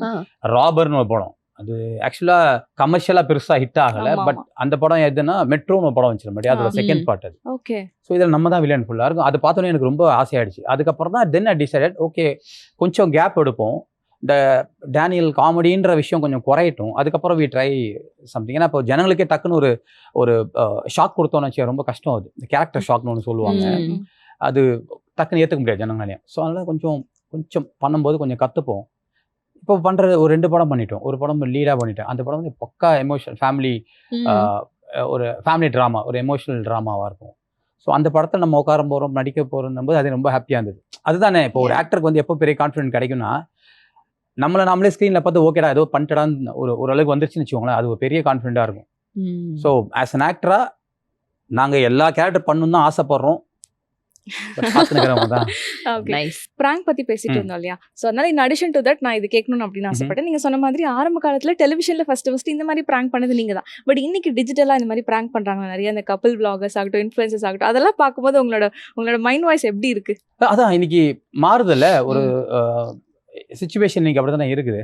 ராபர்னு ஒரு படம், அது ஆக்சுவலாக கமர்ஷியலாக பெருசாக ஹிட் ஆகலை. பட் அந்த படம் எதுனா மெட்ரோன்னு ஒரு படம் வச்சிருக்க முடியாது, அதோட செகண்ட் பார்ட் அது. ஓகே. ஸோ இதில் நம்ம தான் வில்லன் ஃபுல்லாக இருக்கும். அது பார்த்தோன்னே எனக்கு ரொம்ப ஆசையாயிடுச்சு. அதுக்கப்புறம் தான் தென் ஐ டிசைடட் ஓகே கொஞ்சம் கேப் எடுப்போம், இந்த டேனியல் காமெடின்ற விஷயம் கொஞ்சம் குறையட்டும், அதுக்கப்புறம் வி ட்ரை சம்திங். ஏன்னா இப்போ ஜனங்களுக்கே டக்குன்னு ஒரு ஷாக் கொடுத்தோன்னு வச்சு ரொம்ப கஷ்டம். அது இந்த கேரக்டர் ஷாக்னு ஒன்று சொல்லுவாங்க, அது டக்குன்னு ஏற்றுக்க முடியாது ஜனங்களையும். ஸோ அதனால் கொஞ்சம் பண்ணும்போது கொஞ்சம் கற்றுப்போம். இப்போ பண்ணுறது ஒரு 2 படம் பண்ணிட்டோம். ஒரு படம் லீடாக பண்ணிட்டேன். அந்த படம் வந்து பக்கா எமோஷனல் ஃபேமிலி, ஒரு ஃபேமிலி ட்ராமா, ஒரு எமோஷனல் ட்ராமாவாக இருக்கும். ஸோ அந்த படத்தில் நம்ம உட்கார போகிறோம், நடிக்க போகிறோம் போது அது ரொம்ப ஹாப்பியாக இருந்தது. அதுதானே இப்போ ஒரு ஆக்டருக்கு வந்து எப்போ பெரிய கான்ஃபிடென்ட் கிடைக்கும்னா, நாமளே ஸ்க்ரீனில் பார்த்து ஓகேடா ஏதோ பண்ணிட்டடான்னு ஓரளவுக்கு வந்துருச்சுன்னு வச்சுக்கோங்களேன், அது ஒரு பெரிய கான்ஃபிடென்ட்டாக இருக்கும். ஸோ ஆஸ் அன் ஆக்டராக நாங்கள் எல்லா கேரக்டர் பண்ணணும் தான் ஆசைப்படுறோம். பிராங்க் பத்தி பேசிட்டு இருந்தோம் இல்லையா, சோ அதனால இன் அடிஷன் டு தட் நான் இது கேட்கணும் அப்படின்னு ஆசைப்பட்டேன். நீங்க சொன்ன மாதிரி ஆரம்ப காலத்துல டெலிவிஷன்ல ஃபர்ஸ்ட் இந்த மாதிரி பிராங்க் பண்ணது நீங்க தான். பட் இன்னைக்கு டிஜிட்டலா இந்த மாதிரி பிராங்க் பண்றாங்க நிறைய, அந்த கப்பிள் vloggers ஆகட்டும், இன்ஃபுளுசர்ஸ் ஆகட்டும், அதெல்லாம் பார்க்கும்போது உங்களோட மைண்ட் வாய்ஸ் எப்படி இருக்கு? அதான் இன்னைக்கு மாறுதல்ல ஒரு சிச்சுவேஷன் இன்னைக்கு அப்படி தானே இருக்குது.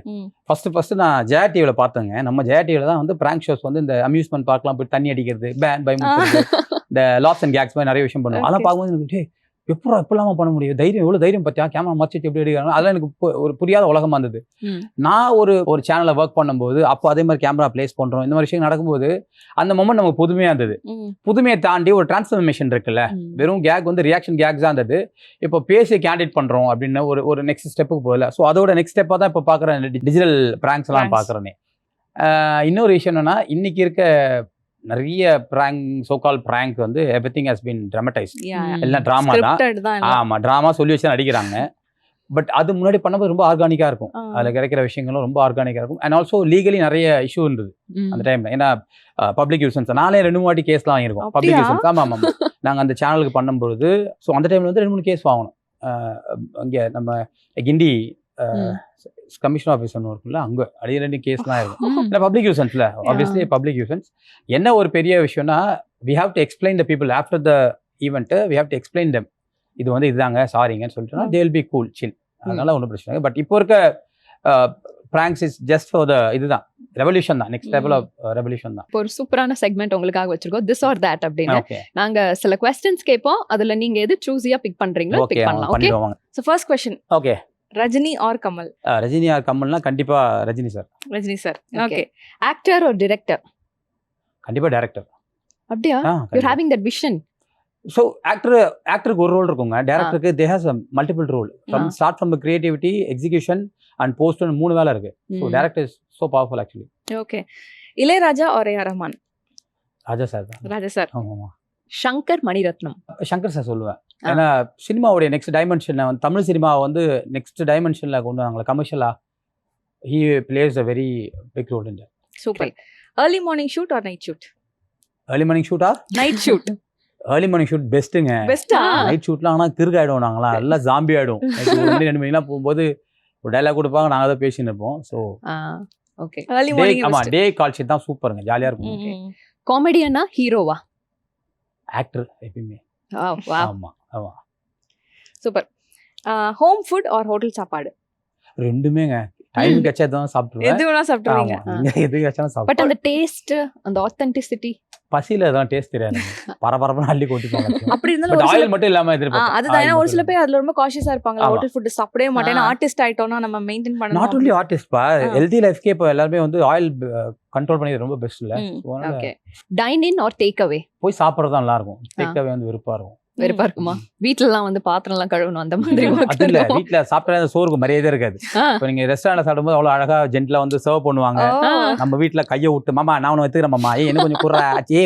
ஃபர்ஸ்ட் நான் ஜெயா டிவியில் பார்த்தேங்க. நம்ம ஜெயா டிவியில் தான் வந்து பிராங்க் ஷோஸ் வந்து இந்த அம்யூஸ்மெண்ட் பார்க்கலாம், போய் தண்ணி அடிக்கிறது, பயமுறுத்துறது, இந்த லாப்ஸ் அண்ட் கேக்ஸ் மாதிரி நிறைய விஷயம் பண்ணுவோம். அதெல்லாம் பார்க்கும்போது எனக்கு எப்படிலாமா பண்ண முடியும், தைரியம் எவ்வளோ தைரியம் பார்த்தியா, கேமரா மறைச்சிட்டு எப்படி எடுக்கிறாங்க, அதெல்லாம் எனக்கு ஒரு புரியாத உலகமாக இருந்தது. நான் ஒரு சேனலில் ஒர்க் பண்ணும்போது அப்போ அதே மாதிரி கேமரா பிளேஸ் பண்ணுறோம், இந்த மாதிரி விஷயம் நடக்கும்போது அந்த மொமெண்ட் நமக்கு புதுமையாக இருந்தது. புதுமையை தாண்டி ஒரு டிரான்ஸ்ஃபர்மேஷன் இருக்குல்ல, வெறும் கேக் வந்து ரியாக்ஷன் கேக்ஸ் தான் இருந்தது. இப்போ பேசி கேண்டிடேட் பண்ணுறோம் அப்படின்னு ஒரு நெக்ஸ்ட் ஸ்டெப்புக்கு போகல. ஸோ அதோட நெக்ஸ்ட் ஸ்டெப்பாக தான் இப்போ பார்க்குறேன், டிஜிட்டல் பிராங்க்ஸ் எல்லாம் பார்க்குறேனே. இன்னொரு விஷயம் என்னன்னா, இன்னைக்கு இருக்க நிறைய பிராங்க், சோகால் பிராங்க் வந்து எவ்ரிதிங் ஹஸ் பீன் ட்ராமடைஸ்ட். எல்லாம் ட்ராமா தான். ஆமா, ட்ராமா சொல்லி வச்சு நடிக்கிறாங்க. பட் அது முன்னாடி பண்ணும்போது ரொம்ப ஆர்கானிக்கா இருக்கும், அதுல கிடைக்கிற விஷயங்களும் ரொம்ப ஆர்கானிக்கா இருக்கும். அண்ட் ஆல்சோ லீகலி நிறைய இஷ்யூ இருந்தது அந்த டைம்ல. ஏன்னா பப்ளிக் யூசன்ஸ் நானே 2-3 கேஸ்லாம் வாங்கியிருக்கோம். பப்ளிக் யூசன்ஸ் ஆமா நாங்கள் அந்த சேனலுக்கு பண்ணும்பொழுது ஸோ அந்த டைம்ல வந்து 2-3 கேஸ் வாங்கணும். இங்கே நம்ம கிண்டி கமிஷன் ஆஃபீஸ் ஒன்று இருக்குல்ல, அங்கே அடியே 2 கேஸ்லாம் இருக்கும். இல்லை பப்ளிக் யூசன்ஸ்ல, ஆப்வியஸ்லி பப்ளிக் யூசன்ஸ். என்ன ஒரு பெரிய விஷயம்னா, we have to explain the people after the event, we have to explain them, இது வந்து இதுதாங்க சாரிங்கன்னு சொல்லிட்டுனா they will be cool chill, அதனால ஒன்றும் பிரச்சனை இல்லை. பட் இப்போ இருக்க pranks is just for the இதுதான் ரெவல்யூஷன் தான், நெக்ஸ்ட் லெவல் ஆஃப் ரெவல்யூஷன் தான். ஒரு சூப்பரான செக்மெண்ட் உங்களுக்காக வச்சிருக்கோம், திஸ் ஆர் தட் அப்படின்னு. நாங்க சில क्वेश्चंस கேட்போம், அதுல நீங்க எது சூஸியா பிக் பண்றீங்களோ பிக் பண்ணலாம். Okay, so first question, okay, Rajini or Kamal? Rajini or கமல்னா கண்டிப்பா Rajini sir. Rajini sir. Okay, actor or director? கண்டிப்பா டைரக்டர். அப்படியே you having that vision. So ஆக்டருக்கு ஒரு ரோல் இருக்குங்க, டேரக்டருக்கு they has multiple role. Start from creativity, execution and post, 3 வேலை இருக்கு. So director is so powerful actually. Okay, Ilaiyaraaja or AR Rahman? Raja sir தான். ராஜா sir. ஆமாம். சங்கர் மணிரத்னம்? சங்கர் சார் சொல்லுவேன். ஏன்னா சினிமாவுடைய நெக்ஸ்ட் டைமென்ஷனை வந்து தமிழ் சினிமா வந்து நெக்ஸ்ட் டைமென்ஷனில் கொண்டு வந்தாங்களே கமர்ஷியலாக, he plays a very big role in that. Super. Early morning shoot or night shoot? Early morning ஷூட்டா night shoot? Early morning shoot பெஸ்ட்டுங்க. பெஸ்ட்டா? நைட் ஷூட்லாம் ஆனால் கிறுக்காயிடும், நாங்களாம் எல்லாம் ஜாம்பி ஆகிடும். 2 மணிலாம் போகும்போது ஒரு டைலாக் கொடுப்பாங்க, நாங்கள் தான் பேசின்னு இருப்போம். So okay, early morning. ஆமாம், டே கால் ஷீட் தான் சூப்பருங்க, ஜாலியாக இருக்கும். காமெடியனா ஹீரோவா? ஆக்டர் எப்பயுமே. ஆமாம் ஆமாம். Super. Home food or hotel சாப்பாடு? ரெண்டுமேங்க, டைம் கச்சா தான் சாப்பிடுவேன். எது வேணா சாப்பிடுவீங்க. எது கச்சாலும் சாப்பிடுவேன். பட் அந்த டேஸ்ட், அந்த ஆத்தென்டிசிட்டி, பசியில தான் டேஸ்ட் தெரியாது, பரபரப்புன்னு அள்ளி கொட்டிப்பாங்க. அப்படி இருந்தாலும் ஆயில் மட்டும் இல்லாம எதிர்பார்ப்பேன். அதுதான், ஏன்னா ஒரு சில பேர் அதுல ரொம்ப காஷியஸா இருப்பாங்க, ஹோட்டல் ஃபுட் சாப்பிடவே மாட்டேன். ஆர்டிஸ்ட் ஆயிட்டோம்னா நம்ம மெயின்டைன் பண்ணணும். நாட் ஒன்லி ஆர்டிஸ்ட் பா, ஹெல்தி லைஃப்க்கே இப்போ எல்லாருமே வந்து ஆயில் கண்ட்ரோல் பண்ணி ரொம்ப பெஸ்ட் இல்ல. Okay, dine in or take away? போய் சாப்பிடுறது தான் நல்லா இருக்கும், டேக் அவே வந்து வெறுப்பா இருக்கும். வெறுப்பா இருக்குமா? வீட்ல எல்லாம் வந்து பாத்திரம் எல்லாம் கழுவணும் அந்த மாதிரி. அது இல்ல, வீட்ல சாப்பிட்டா சோறுக்கு மரியாதை இருக்காது. இப்போ நீங்க ரெஸ்டாரண்ட்ல சாப்பிடும்போது அவ்வளவு அழகா ஜென்ட்லா வந்து சர்வ் பண்ணுவாங்க. நம்ம வீட்ல கையை விட்டு மாமா நான் ஒன்று வைத்துக்கிறேன் மாமா, என்ன கொஞ்சம் குறா,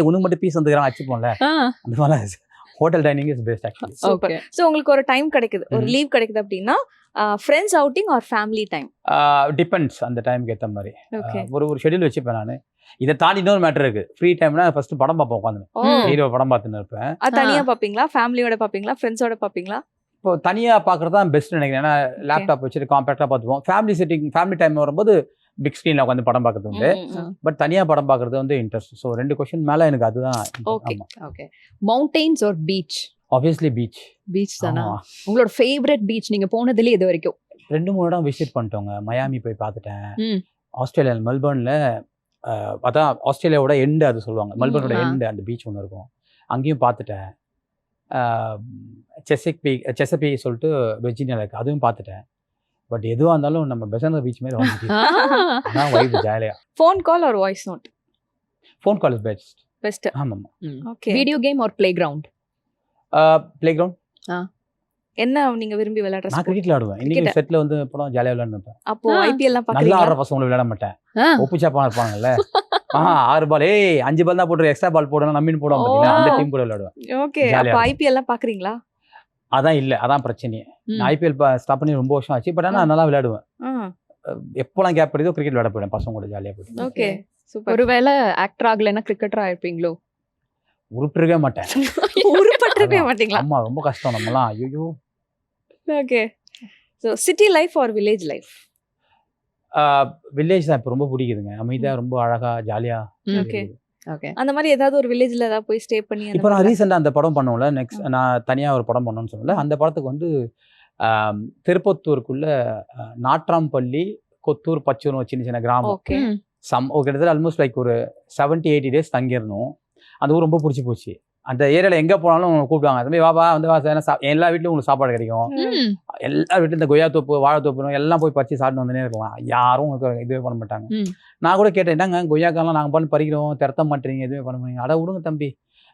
உனக்கு மட்டும் பீஸ் வந்துக்கிறான் வச்சுப்போம்ல, அந்த மாதிரி hotel dining is best actually. Super. Okay. So உங்களுக்கு ஒரு டைம் கிடைக்குது, ஒரு லீவ் கிடைக்குது அப்படின்னா friends outing or family time? Depends அந்த டைமுக்கு ஏற்ற மாதிரி. ஓகே. ஒரு ஷெட்யூல் வச்சுப்பேன் நான். இதை தாண்டி இன்னொரு மேட்டர் இருக்கு. ஃப்ரீ டைம்னா ஃபர்ஸ்ட் படம் பார்ப்பேன் உட்காந்து. ஹீரோ படம் பார்த்துன்னு இருப்பேன். அது தனியா பாப்பீங்களா, ஃபேமிலியோட பாப்பீங்களா, ஃப்ரெண்ட்ஸோட பாப்பீங்களா? இப்போ தனியாக பார்க்குறது தான் பெஸ்ட் நினைக்கிறேன். ஏன்னா லேப்டாப் வச்சுட்டு காம்பேக்டாக பார்த்துப்போம். ஃபேமிலி செட்டிங் ஃபேமிலி டைம் வரும்போது பிக் ஸ்க்ரீனில் உட்காந்து படம் பார்க்கறது உண்டு. பட் தனியாக படம் பார்க்குறது வந்து இன்ட்ரெஸ்ட். ஸோ 2 கொஸ்டின் மேலே எனக்கு அதுதான். Okay. Okay. Mountains or beach? Obviously beach. Beach தானா? உங்களோட ஃபேவரட் பீச் நீங்க போனதுல இது வரைக்கும்? 2-3 இடம் விசிட் பண்ணிட்டோங்க. மயாமி போய் பார்த்துட்டேன். ம். ஆஸ்திரேலியா மெல்பர்னில் அதான் ஆஸ்திரேலியாவோட எண்டு அது சொல்லுவாங்க. மெல்பர்னோட எண்டு அந்த பீச் ஒன்று இருக்கும், அங்கேயும் பார்த்துட்டேன். செசப்பி சொல்லிட்டு வெர்ஜீனியாவில் இருக்குது, அதுவும் பார்த்துட்டேன். பட் எதுவாக இருந்தாலும் நம்ம பெசன்ட் பீச் மாதிரி வந்துட்டு அதான் வைப் ஜாலியாக. Phone call or voice note? Phone call is best. Best. ஆமாம். Okay. Video game or play ground? Play ground. என்ன நீங்க விரும்பி விளையாடுற நான் sport? கிரிக்கெட் விளையாடுவேன். இன்னைக்கு செட்டில் வந்து படம் ஜாலியாக விளையாடுவேன். அப்போ ஐபிஎல் எல்லாம் நல்லா பாக்குறீங்களா? ஆடுற பசங்களை விளையாட மாட்டேன். ஒப்பு சாப்பான இருப்பாங்கல்ல, 6 பால் 5 பால் தான் போட்டு எக்ஸ்ட்ரா பால் போடணும் நம்பின்னு போடுவாங்க பார்த்தீங்களா, அந்த டீம் கூட விளையாடுவேன். ஓகே. ஜாலியா அப்போ இருக்கும். ஐபிஎல் எல்லாம் பாக்குறீங்களா? அதான் இல்லை, அதான் பிரச்சனையே. நான் ஐபிஎல் ஸ்டாப் பண்ணி ரொம்ப வருஷம் ஆச்சு. பட் ஆனால் நல்லா விளையாடுவேன். எப்போலாம் கேப் கிடையதோ கிரிக்கெட் விளையாட போயிடுவேன் பசங்க கூட ஜாலியாக போயிட்டு. ஓகே. சூப்பர். ஒருவேளை ஆக்டர் ஆகலைன்னா கிரிக்கெட்டரா இருப்பீங்களோ? உருப்பிருக்கவே மாட்டேன். உருப்பட்டிருக்கவே மாட்டீங்களா? ஆமா, ரொம்ப கஷ்டம் நம்மலாம். ஐயோ. Okay. So city life or village life? Village தான் இப்போ ரொம்ப பிடிக்குதுங்க. அமைதியாக ரொம்ப அழகா ஜாலியாக. ஓகே. ஓகே. அந்த மாதிரி ஏதாவது ஒரு வில்லேஜ்ல ஏதாவது போய் ஸ்டே பண்ணி அந்த இப்போ நான் மாதிரி? ரீசெண்டாக அந்த படம் பண்ணுவோம்ல, நெக்ஸ்ட் நான் தனியாக ஒரு படம் பண்ணணும்னு சொன்னல, அந்த படத்துக்கு வந்து திருப்பத்தூருக்குள்ள நாட்ராம்பள்ளி, கொத்தூர், பச்சூர் சின்ன சின்ன கிராமம். ஓகே. கிட்டத்தட்ட ஆல்மோஸ்ட் லைக் ஒரு 70-80 டேஸ் தங்கியிருந்தோம். அந்த ஊர் ரொம்ப பிடிச்சி போச்சு. அந்த ஏரியாவில் எங்கே போனாலும் கூப்பிடுவாங்க, தம்பி வாப்பா வந்து எல்லா வீட்லையும் உங்களுக்கு சாப்பாடு கிடைக்கும். எல்லா வீட்டிலும் இந்த கொய்யா தோப்பு, வாழைத்தோப்பு எல்லாம் போய் பறிச்சு சாப்பிட்டு வந்துனே இருக்கலாம். யாரும் உங்களுக்கு இதுவே பண்ண மாட்டாங்க. நான் கூட கேட்டேன், என்னங்க கொய்யாக்காலாம் நாங்கள் பண்ணி பறிக்கிறோம், திறத்த மாட்டேறீங்க, எதுவுமே பண்ண மாட்டீங்க. அட விடுங்க தம்பி,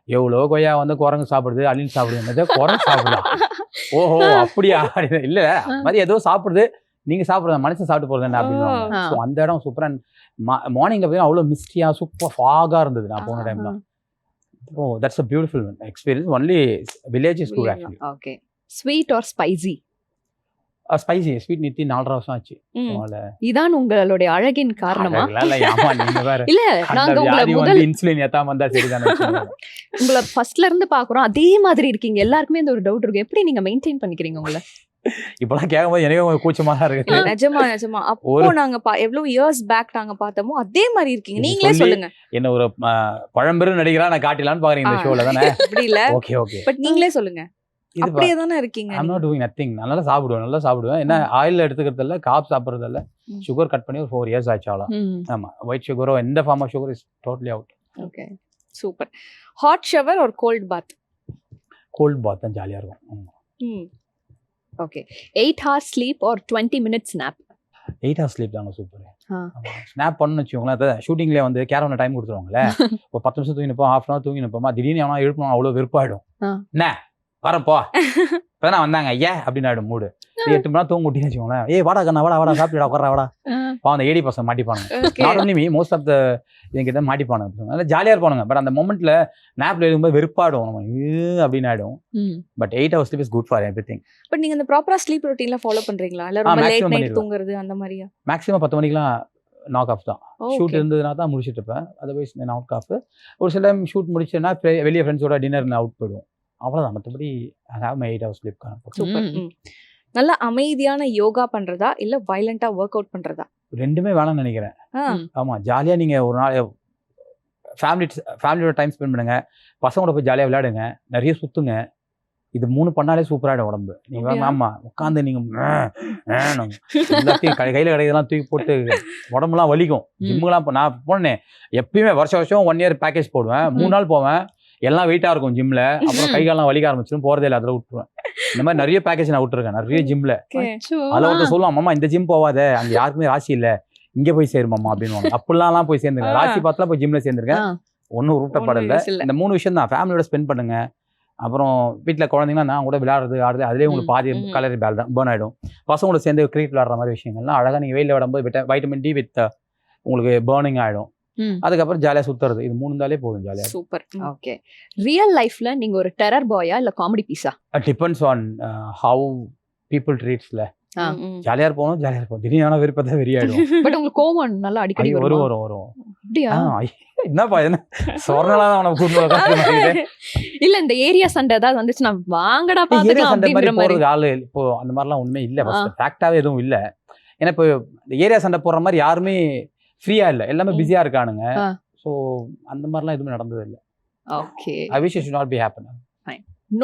எவ்வளோ கொய்யா வந்து குரங்கு சாப்பிடுது, அள்ளின்னு சாப்பிடுது, குரங்கு சாப்பிடலாம். ஓஹோ அப்படியா? இல்லை அது மாதிரி ஏதோ சாப்பிடுது, நீங்கள் சாப்பிட்றது மனுஷன் சாப்பிட்டு போகிறது என்ன அப்படின்னு. ஸோ அந்த இடம் சூப்பராக. மார்னிங்கில் பார்த்தீங்கன்னா அவ்வளோ மிஸ்டியாக சூப்பர் ஃபாகாக இருந்தது நான் போன டைம்ல. Oh, that's a beautiful experience. Only village is good actually. Okay. Sweet or spicy? Spicy, sweet நித்தி 4 வருஷம் ஆச்சு. இதான் உங்களுடைய அழகின் காரணமா? நீங்க வேற. இல்ல நாங்க உங்களை முதல் இன்சுலின் ஏத்தாம வந்தா சரிதானே. உங்களை ஃபர்ஸ்ட்ல இருந்து பாக்குறோம், அதே மாதிரி இருக்கீங்க. எல்லாருக்குமே இந்த ஒரு டவுட் இருக்கு, எப்படி நீங்க மெயின்டைன் பண்ணிக்கிறீங்க உங்களை? இப்பெல்லாம் கேட்கும்போது எனக்கே கொஞ்சம் கூச்சமா தான் இருக்கு. நிஜமா அப்போ நாங்க எவ்வளவு இயர்ஸ் பேக் நாங்க பார்த்தோமோ அதே மாதிரி இருக்கீங்க. நீங்களே சொல்லுங்க. என்ன ஒரு பழம்பெரும் நடிகரா நான் காட்டலாம்னு பாக்குறீங்க இந்த ஷோல தானே? அப்படி இல்ல. ஓகே. பட் நீங்களே சொல்லுங்க. அப்படியே தானே இருக்கீங்க. I'm not doing nothing. நல்லா சாப்பிடுவேன். என்ன ஆயில் எடுத்துக்கிறது இல்ல, காப் சாப்பிடுறது இல்ல, சுகர் கட் பண்ணி ஒரு 4 இயர்ஸ் ஆச்சு அவ்வளோ. ஆமா, ஒயிட் சுகரோ எந்த form of sugar is totally out. Okay, super. Hot shower or cold bath? Cold bath தான் ஜாலியா இருக்கும். Okay. 8 hours sleep or 20 minutes nap? 8 hours sleep தாங்க சூப்பர். ஸ்னாப் பண்ணணும்னு வச்சுக்கோங்களேன். அதான் ஷூட்டிங்லேயே வந்து கேரவனை டைம் கொடுத்துருவாங்களே, ஒரு 10 நிமிஷம் தூங்கி நிற்போம், 1/2 hour தூங்கி நிற்போமா, திடீர்னு எவனா எழுப்பணும், அவ்வளோ வெறுப்பாயிடும். என்ன வரப்போ இப்போ தான் வந்தாங்க ஐயா அப்படின்னு ஆகிடும் மூடு. 8 மணி நேரம் தூங்க விட்டின்னு வச்சுக்கோங்களேன். ஏய் வாடா கண்ணா, வாடா சாப்பிட்டுடா, வாடா அந்த ஏடி பசங்க மாட்டிப்பானுங்க. Not only me, most of the எங்கிட்ட மாட்டிப்பானுங்க. அதனால ஜாலியாக இருப்பானுங்க. பட் அந்த மொமெண்ட்ல நேப்ல இருக்கும்போது வெறுப்பாடும் நம்ம அப்படின்னு ஆகிடும். But 8 hours sleep is good for everything. But நீங்க அந்த ப்ராப்பரா ஸ்லீப் ரொட்டீன்ல ஃபாலோ பண்றீங்களா? இல்ல ரொம்ப லேட் நைட் தூங்குறது அந்த மாதிரியா? மேக்ஸிமம் 10 மணிக்கெல்லாம் நாக் ஆஃப் தான். ஷூட் இருந்ததுனா தான் முடிச்சுட்டு இருப்பேன். Otherwise knock off. ஒரு சில டைம் ஷூட் முடிச்சேன்னா வெளியே ஃப்ரெண்ட்ஸோட டின்னர் அவுட் போயிடுவோம். அவ்வளோதான். மற்றபடி I have my 8 hours sleep. Super. நல்ல அமைதியான யோகா பண்றதா இல்ல வயலண்டா ஒர்க் அவுட் பண்றதா? ரெண்டுமே வேணும்னு நினைக்கிறேன். ஆமா, ஜாலியா நீங்க ஒரு நாள் ஃபேமிலியோட டைம் ஸ்பெண்ட் பண்ணுங்க, பசங்களோட போய் ஜாலியா விளையாடுங்க, நிறைய சுத்துங்க. இது 3 பண்ணாலே சூப்பராகிடும் உடம்பு. நீங்க ஆமா உட்காந்து நீங்க எல்லாத்தையும் கையில கிடைக்கிறதெல்லாம் தூக்கி போட்டு உடம்புலாம் வலிக்கும். ஜிம்முலாம் நான் போனேன் எப்பயுமே வருஷம் 1 year பேக்கேஜ் போடுவேன். 3 நாள் போவேன், எல்லாம் வெயிட்டா இருக்கும் ஜிம்ல. அப்புறம் கை காலெல்லாம் வலிக்க ஆரம்பிச்சிடும், போறதே இல்லை, அதில் விட்டுருவேன். இந்த மாதிரி நிறைய பேக்கேஜ் நான் விட்டுருக்கேன் நிறைய ஜிம்ல. அதில் ஒருத்தர் சொல்லுவான், மாமா இந்த ஜிம் போவாத, அங்கே யாருக்குமே ராசி இல்லை, இங்கே போய் சேருமாமா அப்படின்னு. அப்படிலாம் போய் சேர்ந்துருக்கேன். ராசி பார்த்துலாம் போய் ஜிம்ல சேர்ந்துருக்கேன். ஒன்றும் உருட்டப்படலை. இந்த 3 விஷயம் தான். ஃபேமிலியோட ஸ்பெண்ட் பண்ணுங்க. அப்புறம் வீட்டில் குழந்தைங்கன்னா நான் கூட விளையாடுறது ஆடுறது, அதுலேயே உங்களுக்கு பாதி கலரி பேர்ன் ஆகிடும். பசங்களோட சேர்ந்து கிரிக்கெட் விளையாடுற மாதிரி விஷயங்கள்லாம் அழகாக நீங்கள் வெயிலில் விடும்போது வைட்டமின் டி வித் உங்களுக்கு பேர்னிங் ஆகிடும். அதுக்கப்புறம் ஜாலியாக சுற்றுறது, இது 3 இருந்தாலே போதும் ஜாலியாக. சூப்பர். ஓகே. ரியல் லைஃப்ல நீங்க ஒரு டெரர் பாயா இல்ல காமெடி பீஸா? டிபெண்ட்ஸ் ஆன் ஹவு பீப்புள் ட்ரீட்ஸ்ல. ஜாலியாக இருப்போம், ஜாலியாக இருப்போம். திடீர்னு வெறுப்பா வெறியாயிடும். பட் உங்களுக்கு கோவம் நல்லா அடிக்கடி வரும் வருமா? வரும் வரும். அப்படியா? என்னப்பா என்ன சொர்ணலாம் அவனை கூட்டு இல்ல இந்த ஏரியா சண்டை ஏதாவது வந்துச்சுன்னா வாங்கடா பாத்துக்கலாம் சண்டை மாதிரி அப்படிங்கிற மாதிரி. போறதுக்கு ஆளு இப்போ அந்த மாதிரிலாம் ஒண்ணுமே இல்ல. ஃபேக்டாவே எதுவும் இல்ல. ஏன்னா இப்போ ஏரியா சண்டை போடுற மாதிரி யாருமே ஃப்ரீயா இல்ல, எல்லாமே பிஸியா இருக்கானுங்க. சோ அந்த மாதிரிலாம் எதுவுமே நடந்தது இல்ல. Okay. I wish it should not be happen.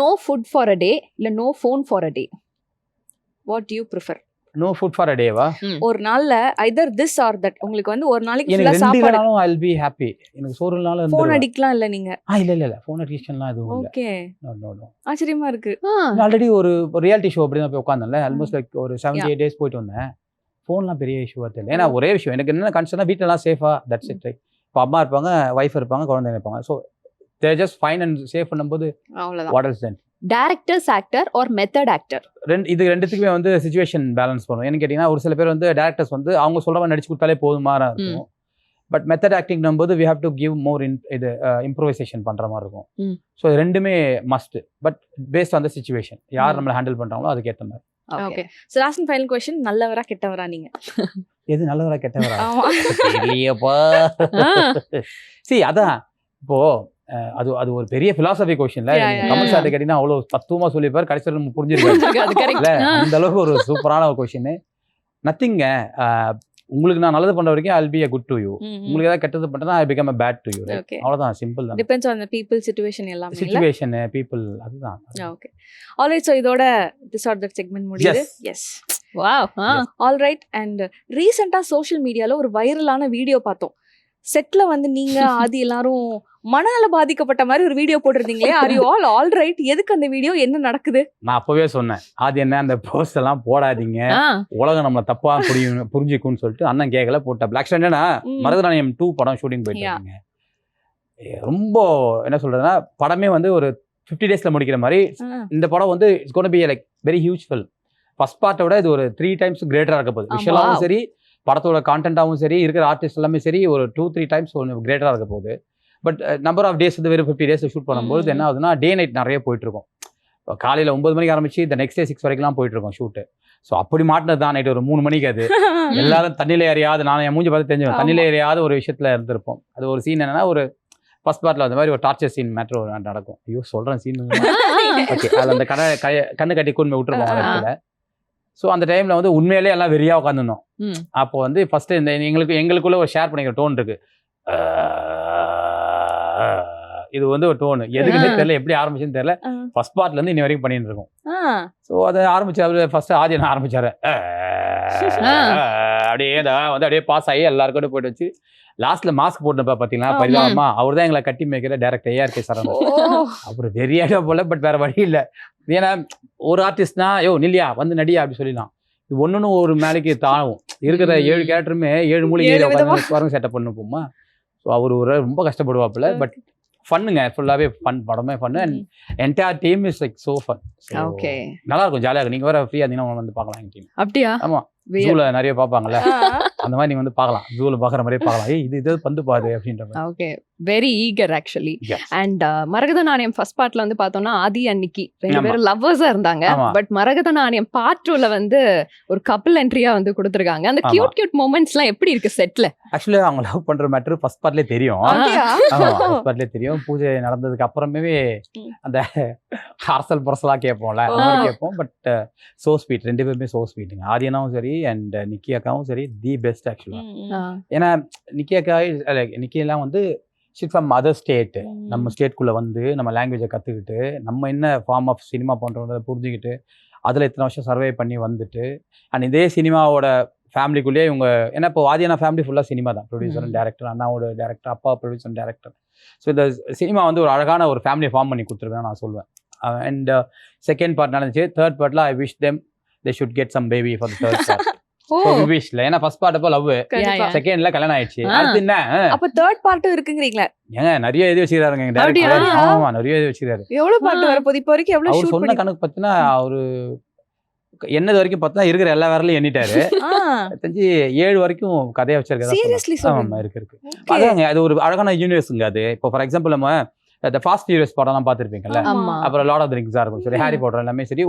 No food for a day இல்ல no phone for a day. What do you prefer? No food for a day வா? ஒரு நாள்ல either this or that. உங்களுக்கு வந்து ஒரு நாளைக்கு ஃபுல்லா எனக்கு ரெண்டு சாப்பாடு, நாளும் I'll be happy. எனக்கு சோறு நாளும் ஃபோன் அடிக்கலாம் இல்ல நீங்க? இல்ல ஃபோன் அடிஷன்லாம் எதுவும் இல்ல. ஓகே. நோ. ஆச்சரியமா இருக்கு. ஆல்ரெடி ஒரு ரியாலிட்டி ஷோ அப்படி தான் போய் உட்கார்ந்தேன்ல. ஆல்மோஸ்ட் லைக் ஒரு 78 days போயிட்டு வந்தேன். ஃபோன்லாம் பெரிய இஷ்யூவா தெரியல. ஏன்னா ஒரே விஷயம் எனக்கு என்ன கன்சர்னா வீட்டுலலாம் சேஃபா, தட்ஸ் இட். ரைட். இப்போ அம்மா இருப்பாங்க, ஒய்ஃப் இருப்பாங்க, குழந்தைங்க இருப்பாங்க. So there just fine and safe பண்ணும்போது அவ்வளவுதான். What else then? Directors actor or method actor? இது ரெண்டுத்துக்குமே வந்து சிச்சுவேஷன் பேலன்ஸ் பண்ணும். ஏன்னு கேட்டிங்கன்னா ஒரு சில பேர் வந்து டேரக்டர்ஸ் வந்து அவங்க சொல்ற மாதிரி நடிச்சு கொடுத்தாலே போதுமாறா இருக்கும். பட் மெத்தட் ஆக்டிங் போது we have to give more இது இம்ப்ரோவைசேஷன் பண்ற மாதிரி இருக்கும். ஸோ ரெண்டுமே must. But based on the situation, யார் நம்மளை ஹேண்டில் பண்றாங்களோ அதுக்கேற்ற மாதிரி. Okay. So last and final question, நல்லவரா கெட்டவரா நீங்க? எது நல்லவரா கெட்டவரா? ஆமா. தெரியப்பா. சரி அதான் இப்போ அது அது ஒரு பெரிய philosophy கொஸ்டின்ல. கமல் சார் கேட்டீங்கன்னா அவ்வளவு தத்துவமா சொல்லிப்பாரு, கடைசியில் நம்ம புரிஞ்சிருக்காரு. அந்த அளவுக்கு ஒரு சூப்பரான ஒரு கொஸ்டின். நத்திங்க, உங்களுக்கு நான் நல்லது பண்ற வரைக்கும் I'll be a good to you. உங்களுக்கு ஏதாவது கெட்டது பண்ணா I become a bad to you. அவ்வளவுதான், சிம்பிள் தான். Depends on the people, situation எல்லாமே. சிச்சுவேஷன், பீப்பிள், அதுதான். ஓகே. ஆல்ரைட். சோ இதோட திஸ் ஆர் தட் செக்மெண்ட் முடியுது. எஸ். வாவ். ஆல்ரைட். அண்ட் ரீசெண்டா சோஷியல் மீடியால ஒரு வைரலான வீடியோ பார்த்தோம். செட்ல வந்து நீங்க ஆதி எல்லாரும் மனநல பாதிக்கப்பட்ட மாதிரி ஒரு வீடியோ போட்டிருந்தீங்களே. Are you all right? எதுக்கு அந்த வீடியோ, என்ன நடக்குது? நான் அப்பவே சொன்னேன், ஆதி என்ன அந்த போஸ்ட் எல்லாம் போடாதீங்க, உலகம் நம்மள தப்பா புரிஞ்சுக்கும்னு சொல்லிட்டு அண்ணன் கேட்கல போட்ட. பிளாக் ஸ்டாண்டர்ட்னா மருதநாயகம் 2 படம் ஷூட்டிங் போயிட்டு இருக்காங்க. ரொம்ப என்ன சொல்றதுன்னா படமே வந்து ஒரு 50 daysல முடிக்கிற மாதிரி இந்த படம் வந்து it's gonna be like very huge film. First பார்ட்டை விட இது ஒரு 3 times கிரேட்டரா இருக்க போகுது. விஷுவலாகவும் சரி, படத்தோட கான்டென்ட்டாகவும் சரி, இருக்கிற ஆர்டிஸ்ட் எல்லாமே சரி, ஒரு 2-3 times கிரேட்டரா இருக்க போகுது. பட் நம்பர் ஆஃப் டேஸ் வந்து வெறும் 50 days ஷூட் பண்ணும்போது என்ன ஆகுதுன்னா டே நைட் நிறைய போயிட்டு இருக்கும். காலையில் 9 மணிக்கு ஆரம்பிச்சு இந்த நெக்ஸ்ட் டே 6 வரைக்கும்லாம் போயிட்டு இருக்கோம் ஷூட்டு. ஸோ அப்படி மாட்டினது தான் நைட் ஒரு 3 மணிக்கு. அது எல்லாரும் தண்ணியில் ஏறியாவது, நான் என் மூஞ்சி பார்த்து தெரிஞ்சுவேன், தண்ணியில் ஏறியாவது ஒரு விஷயத்துல இருந்திருப்போம். அது ஒரு சீன் என்னன்னா, ஒரு ஃபர்ஸ்ட் பார்ட்ல அந்த மாதிரி ஒரு டார்ச்சர் சீன் மேட்ரு நடக்கும். ஐயோ சொல்றேன் சீன். ஓகே. அதில் அந்த கண்ணு கட்டி கூர்மை விட்டுருப்போம் இடத்துல. ஸோ அந்த டைம்ல வந்து உண்மையிலே எல்லாம் வெறியா உட்காந்துருந்தோம். அப்போ வந்து ஃபர்ஸ்ட் இந்த எங்களுக்குள்ள ஒரு ஷேர் பண்ணிக்கிற டோன் இருக்கு. இது வந்து ஒரு டோன் எதுக்குன்னு தெரியல, எப்படி ஆரம்பிச்சுன்னு தெரியல. ஃபர்ஸ்ட் பார்ட்ல இருந்து இன்னி வரைக்கும் பண்ணிட்டு இருக்கோம். ஸோ அதை ஆரம்பிச்சு ஃபர்ஸ்ட் ஆதி என்ன ஆரம்பிச்சாரு, அப்படியே வந்து அப்படியே பாஸ் ஆகி எல்லாருக்கும் போயிட்டு வச்சு லாஸ்ட்ல மாஸ்க் போட்டுப்பா பாத்தீங்களா பரிதாபமா, அவர் தான் எங்களை கட்டி மேய்க்கிற டைரக்டர் ARK சரவணன். அப்புறம் வெறியாட போல. பட் வேற வழி இல்லை. ஏன்னா ஒரு ஆர்டிஸ்ட்னா யோ நில்லியா வந்து நடியா அப்படி சொல்லிடலாம். இது ஒன்னொன்னு ஒரு மேலைக்கு தாவும் இருக்கிற 7 கேரக்டருமே 7 மூலிகை உட்காந்து செட்டப் பண்ண போமா. ஸோ அவர் ரொம்ப கஷ்டப்படுவாப்புல. பட் ஃபன்னுங்க, ஃபுல்லாவே ஃபன், படமே fun. And entire team is like so fun. Okay. நல்லா இருக்கும், ஜாலியா இருக்கும். நீங்க வேற ஃப்ரீயா இருந்தீங்கன்னா வந்து பார்க்கலாம் எங்க டீம். அப்படியா? ஆமா. ஜூல நிறைய பாப்பாங்கல்ல, அந்த மாதிரி நீங்க வந்து பார்க்கலாம். ஜூல பாக்குற மாதிரியே பார்க்கலாம். இது பந்து பாது அப்படின்ற மாதிரி. Okay. Very eager actually. And மரகத நாணயம் ஃபர்ஸ்ட் பார்ட்ல வந்து பார்த்தோம்னா ஆதி அண்ட் நிக்கி 2 பேரும் லவ்வர்ஸா இருந்தாங்க. பட் மரகத நாணயம் பார்ட் 2ல வந்து ஒரு கப்பிள் என்ட்ரியா வந்து கொடுத்துருக்காங்க. அந்த கியூட் மொமெண்ட்ஸ்லாம் எப்படி இருக்கு செட்ல? ஆக்சுவலி அவங்க லவ் பண்ற மேட்டர் ஃபர்ஸ்ட் பார்ட்லயே தெரியும். ஃபர்ஸ்ட் பார்ட்லயே தெரியும். பூஜை நடந்ததுக்கு அப்புறமே அந்த ஹார்சல் புரசலா கேட்போம்ல, கேட்போம். பட் சோ ஸ்வீட், 2 பேருமே சோ ஸ்வீட்டுங்க. ஆதியனாவும் சரி அண்ட் நிக்கி அக்காவும் சரி, தி பெஸ்ட் ஆக்சுவலா. ஏன்னா நிக்கி அக்கா நிக்கி எல்லாம் வந்து ஃப்ரம் அதர் ஸ்டேட், நம்ம ஸ்டேட்குள்ளே வந்து நம்ம லாங்குவேஜை கற்றுக்கிட்டு நம்ம என்ன ஃபார்ம் ஆஃப் சினிமா பண்ணுறோன்றதை புரிஞ்சுக்கிட்டு அதில் இத்தனை வருஷம் சர்வே பண்ணி வந்துட்டு அண்ட் இதே சினிமாவோட ஃபேமிலிக்குள்ளேயே இவங்க, ஏன்னா இப்போ ஆதியான ஃபேமிலி ஃபுல்லாக சினிமா தான், ப்ரொடியூசர் அண்ட் டேரக்டர், அண்ணாவோட டேரக்டர், அப்பா ப்ரொடியூசர் அண்ட் டேரக்டர். ஸோ இந்த சினிமா வந்து ஒரு அழகான ஒரு ஃபேமிலியை ஃபார்ம் பண்ணி கொடுத்துருக்கேன் நான் சொல்லுவேன். அண்ட் செகண்ட் பார்ட் நடந்துச்சு. தேர்ட் பார்ட்டில் I wish them they should get some baby for the third part. விஷல ஏன்னா ஃபர்ஸ்ட் பார்ட் அப்போ லவ், செகண்ட்ல கல்யாணம் ஆயிடுச்சு. அடுத்து என்ன அப்ப தேர்ட் பார்ட் இருக்குங்கறீங்களா? ஏங்க நிறைய எழுதி வச்சிருக்காருங்க டைரக்டர். ஆமா நிறைய எழுதி வச்சிருக்காரு. எவ்வளவு பார்ட் வர போகுது இப்போ வரைக்கும்? எவ்வளவு ஷூட் சொன்ன கணக்கு பார்த்தீங்கன்னா ஒரு என்னது வரைக்கும் பார்த்தா இருக்கிற எல்லா வேறலையும் எண்ணிட்டாரு. தெரிஞ்சு 7 வரைக்கும் கதையை வச்சிருக்கதா சீரியஸ்லி ஆமா இருக்கு. அதாங்க அது ஒரு அழகான யூனிவர்ஸுங்க அது. இப்போ ஃபார் எக்ஸாம்பிள் நம்ம இந்த ஃபாஸ்ட் ஃபியூரியஸ் படம்லாம் பார்த்துருப்பீங்கல்ல, அப்புறம் லார்ட் ஆஃப் தி ரிங்ஸாக இருக்கும் சரி, ஹாரி பாட்டர் எல்லாமே சரி,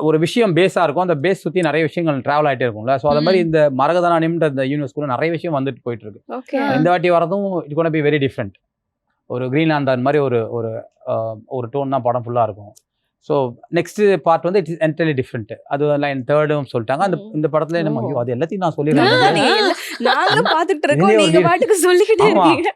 ஒரு விஷயம் பேஸாக இருக்கும், அந்த பேஸ் சுற்றி நிறைய விஷயங்கள் ட்ராவல் ஆகிட்டே இருக்கும்ல. ஸோ அது மாதிரி இந்த மரகதனானியம்ன்ற இந்த யூனிவர்ஸ்குள்ள நிறைய விஷயம் வந்துட்டு போயிட்டு இருக்கு. இந்த வாட்டி வரதும் it gonna be very different. ஒரு கிரீன்லாந்து மாதிரி ஒரு டோன் தான் படம் ஃபுல்லாக இருக்கும். ஸோ நெக்ஸ்ட் பார்ட் வந்து இட்ஸ் என்டையர்லி டிஃப்ரெண்ட். அது லைன் தேர்டும் சொல்லிட்டாங்க. இந்த படத்துல நம்ம ஐயோ அது எல்லாத்தையும் நான் சொல்லிடுறேன். நாங்களும் பார்த்துட்டு இருக்கோம், நீங்க பாட்டுக்கு சொல்லிக்கிட்டே இருக்கீங்க.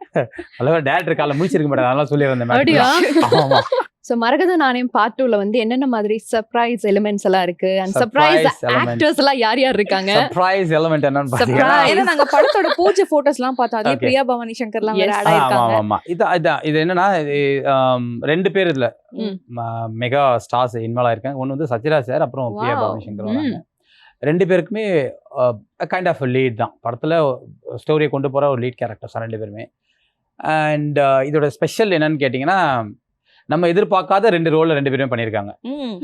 அதாவது டேரக்டர் கால முடிச்சிருக்க மாட்டேன், அதெல்லாம் சொல்லிடுறேன். சோ மரகத நாணயம் பார்ட் 2ல வந்து என்னென்ன மாதிரி சர்ப்ரைஸ் எலிமெண்ட்ஸ் எல்லாம் இருக்கு அண்ட் சர்ப்ரைஸ் ஆக்டர்ஸ் எல்லாம் யார் யார் இருக்காங்க? சர்ப்ரைஸ் எலிமெண்ட் என்னன்னு பாத்தீங்கன்னா, ஏன்னா நாங்க படத்தோட பூஜை போட்டோஸ்லாம் பார்த்தோம், அதே பிரியா பவானி சங்கர்லாம் வேற ஆட் ஆயிருக்காங்க. ஆமா இது என்னன்னா, 2 பேர் இதுல மெகா ஸ்டார்ஸ் இன்வால்வ் ஆயிருக்காங்க. ஒன்னு வந்து சத்யராஜ் சார், அப்புறம் பிரியா பவானி சங்கர் வராங்க. 2 பேருக்குமே கைண்ட் ஆஃப் லீட் தான் படத்துல, ஸ்டோரியை கொண்டு போற ஒரு லீட் கேரக்டர்ஸ் 2 பேருமே. அண்ட் இதோட ஸ்பெஷல் என்னன்னு கேட்டீங்கன்னா, நம்ம எதிர்பார்க்காத 2 ரோல்ல 2 பேருமே பண்ணியிருக்காங்க.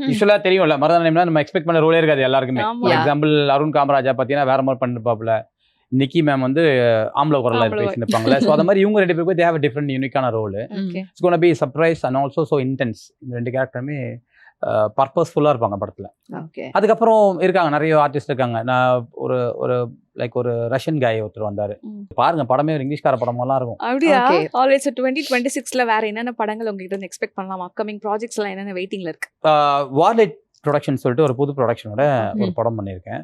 யூஸ்வலா தெரியும்ல, மரதநாணயம்னா நம்ம எக்ஸ்பெக்ட் பண்ண ரோலே இருக்காது எல்லாருக்குமே. ஃபார் எக்ஸாம்பிள் அருண் காமராஜா பார்த்தீங்கன்னா வேற மாதிரி பண்ணிருப்பாப்புல, நிக்கி மேம் வந்து ஆம்பளை குரல்ல பேசியிருப்பாங்கல்ல. ஸோ அது மாதிரி இவங்க 2 பேருக்கும் தே ஹேவ் அ டிஃப்ரெண்ட் யூனிக்கான role. It's gonna be surprise and also so intense. இந்த 2 கேரக்டருமே பர்பஸ்ஃபுல்லாக இருப்பாங்க படத்துல. அதுக்கப்புறம் இருக்காங்க நிறைய ஆர்டிஸ்ட் இருக்காங்க. நான் ஒரு லைக் ஒரு ரஷ்யன் காய் ஒருத்தர் வந்தாரு, பாருங்க படமே ஒரு இங்கிலீஷ்கார படமெல்லாம் இருக்கும். அப்படியா? ஆல்வேஸ் 2026ல வேற என்னென்ன படங்கள் உங்ககிட்ட இருந்து எக்ஸ்பெக்ட் பண்ணலாம்? அப்கமிங் ப்ராஜெக்ட்ஸ் எல்லாம் என்னென்ன வெயிட்டிங்ல இருக்கு? வார்லைட் ப்ரொடக்ஷன் சொல்லிட்டு ஒரு புது ப்ரொடக்ஷனோட ஒரு படம் பண்ணியிருக்கேன்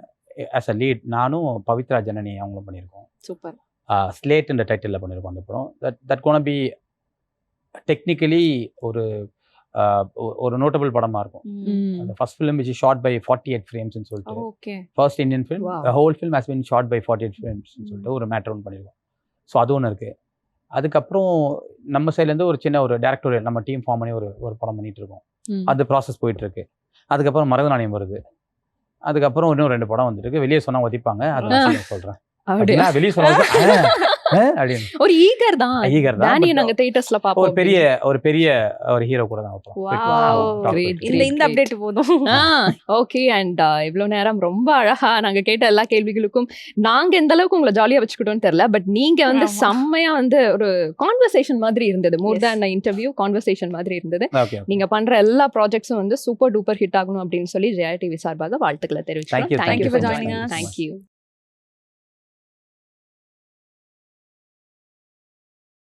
ஆஸ் அ லீட். நானும் பவித்ரா ஜனனி அவங்களும் பண்ணியிருக்கோம். சூப்பர். ஸ்லேட் என்ற டைட்டில் பண்ணியிருக்கோம் அந்த படம். தட் கோனா பி டெக்னிக்கலி ஒரு நோட்டபிள் படமா இருக்கும். அந்த first film which is shot by 48 frames னு சொல்லிட்டு, okay, first Indian film, the whole film has been shot by 48 frames னு சொல்லிட்டு ஒரு மேட்டர் ஒன்று பண்ணிருக்கோம். ஸோ அது ஒன்று இருக்கு. அதுக்கப்புறம் நம்ம சைட்லேருந்து ஒரு சின்ன ஒரு டேரக்டோரியல் நம்ம டீம் ஃபார்ம் பண்ணி ஒரு படம் பண்ணிட்டு இருக்கோம். அது ப்ராசஸ் போயிட்டு இருக்கு. அதுக்கப்புறம் மரதநாணயம் வருது. அதுக்கப்புறம் இன்னும் 2 படம் வந்துருக்கு. வெளியே சொன்னா ஒதிப்பாங்க, அது சொல்றேன். அப்படின்னா வெளியே சொன்னா ஒரு ஈகர் தான். டானியை நாங்க தியேட்டர்ஸ்ல பாப்போம். ஒரு பெரிய ஹீரோ கூட தான் வைப்போம். இந்த அப்டேட் போதும். ஓகே. அண்ட் இவ்வளவு நேரம் ரொம்ப அழகா நாங்க கேட்ட எல்லா கேள்விகளுக்கும் நாங்க எந்த அளவுக்கு உங்களை ஜாலியா வச்சுக்கிட்டோம்னு தெரியல, பட் நீங்க வந்து செம்மையா வந்து ஒரு கான்வர்சேஷன் மாதிரி இருந்தது. மோர் தேன் இன்டர்வியூ, கான்வர்சேஷன் மாதிரி இருந்தது. நீங்க பண்ற எல்லா ப்ராஜெக்ட்ஸும் வந்து சூப்பர் டூப்பர் ஹிட் ஆகணும் அப்படின்னு சொல்லி ஜெயா டிவி சார்பாக வாழ்த்துக்களை தெரிவிச்சுக்கிறோம். Thank you for joining us. Thank you.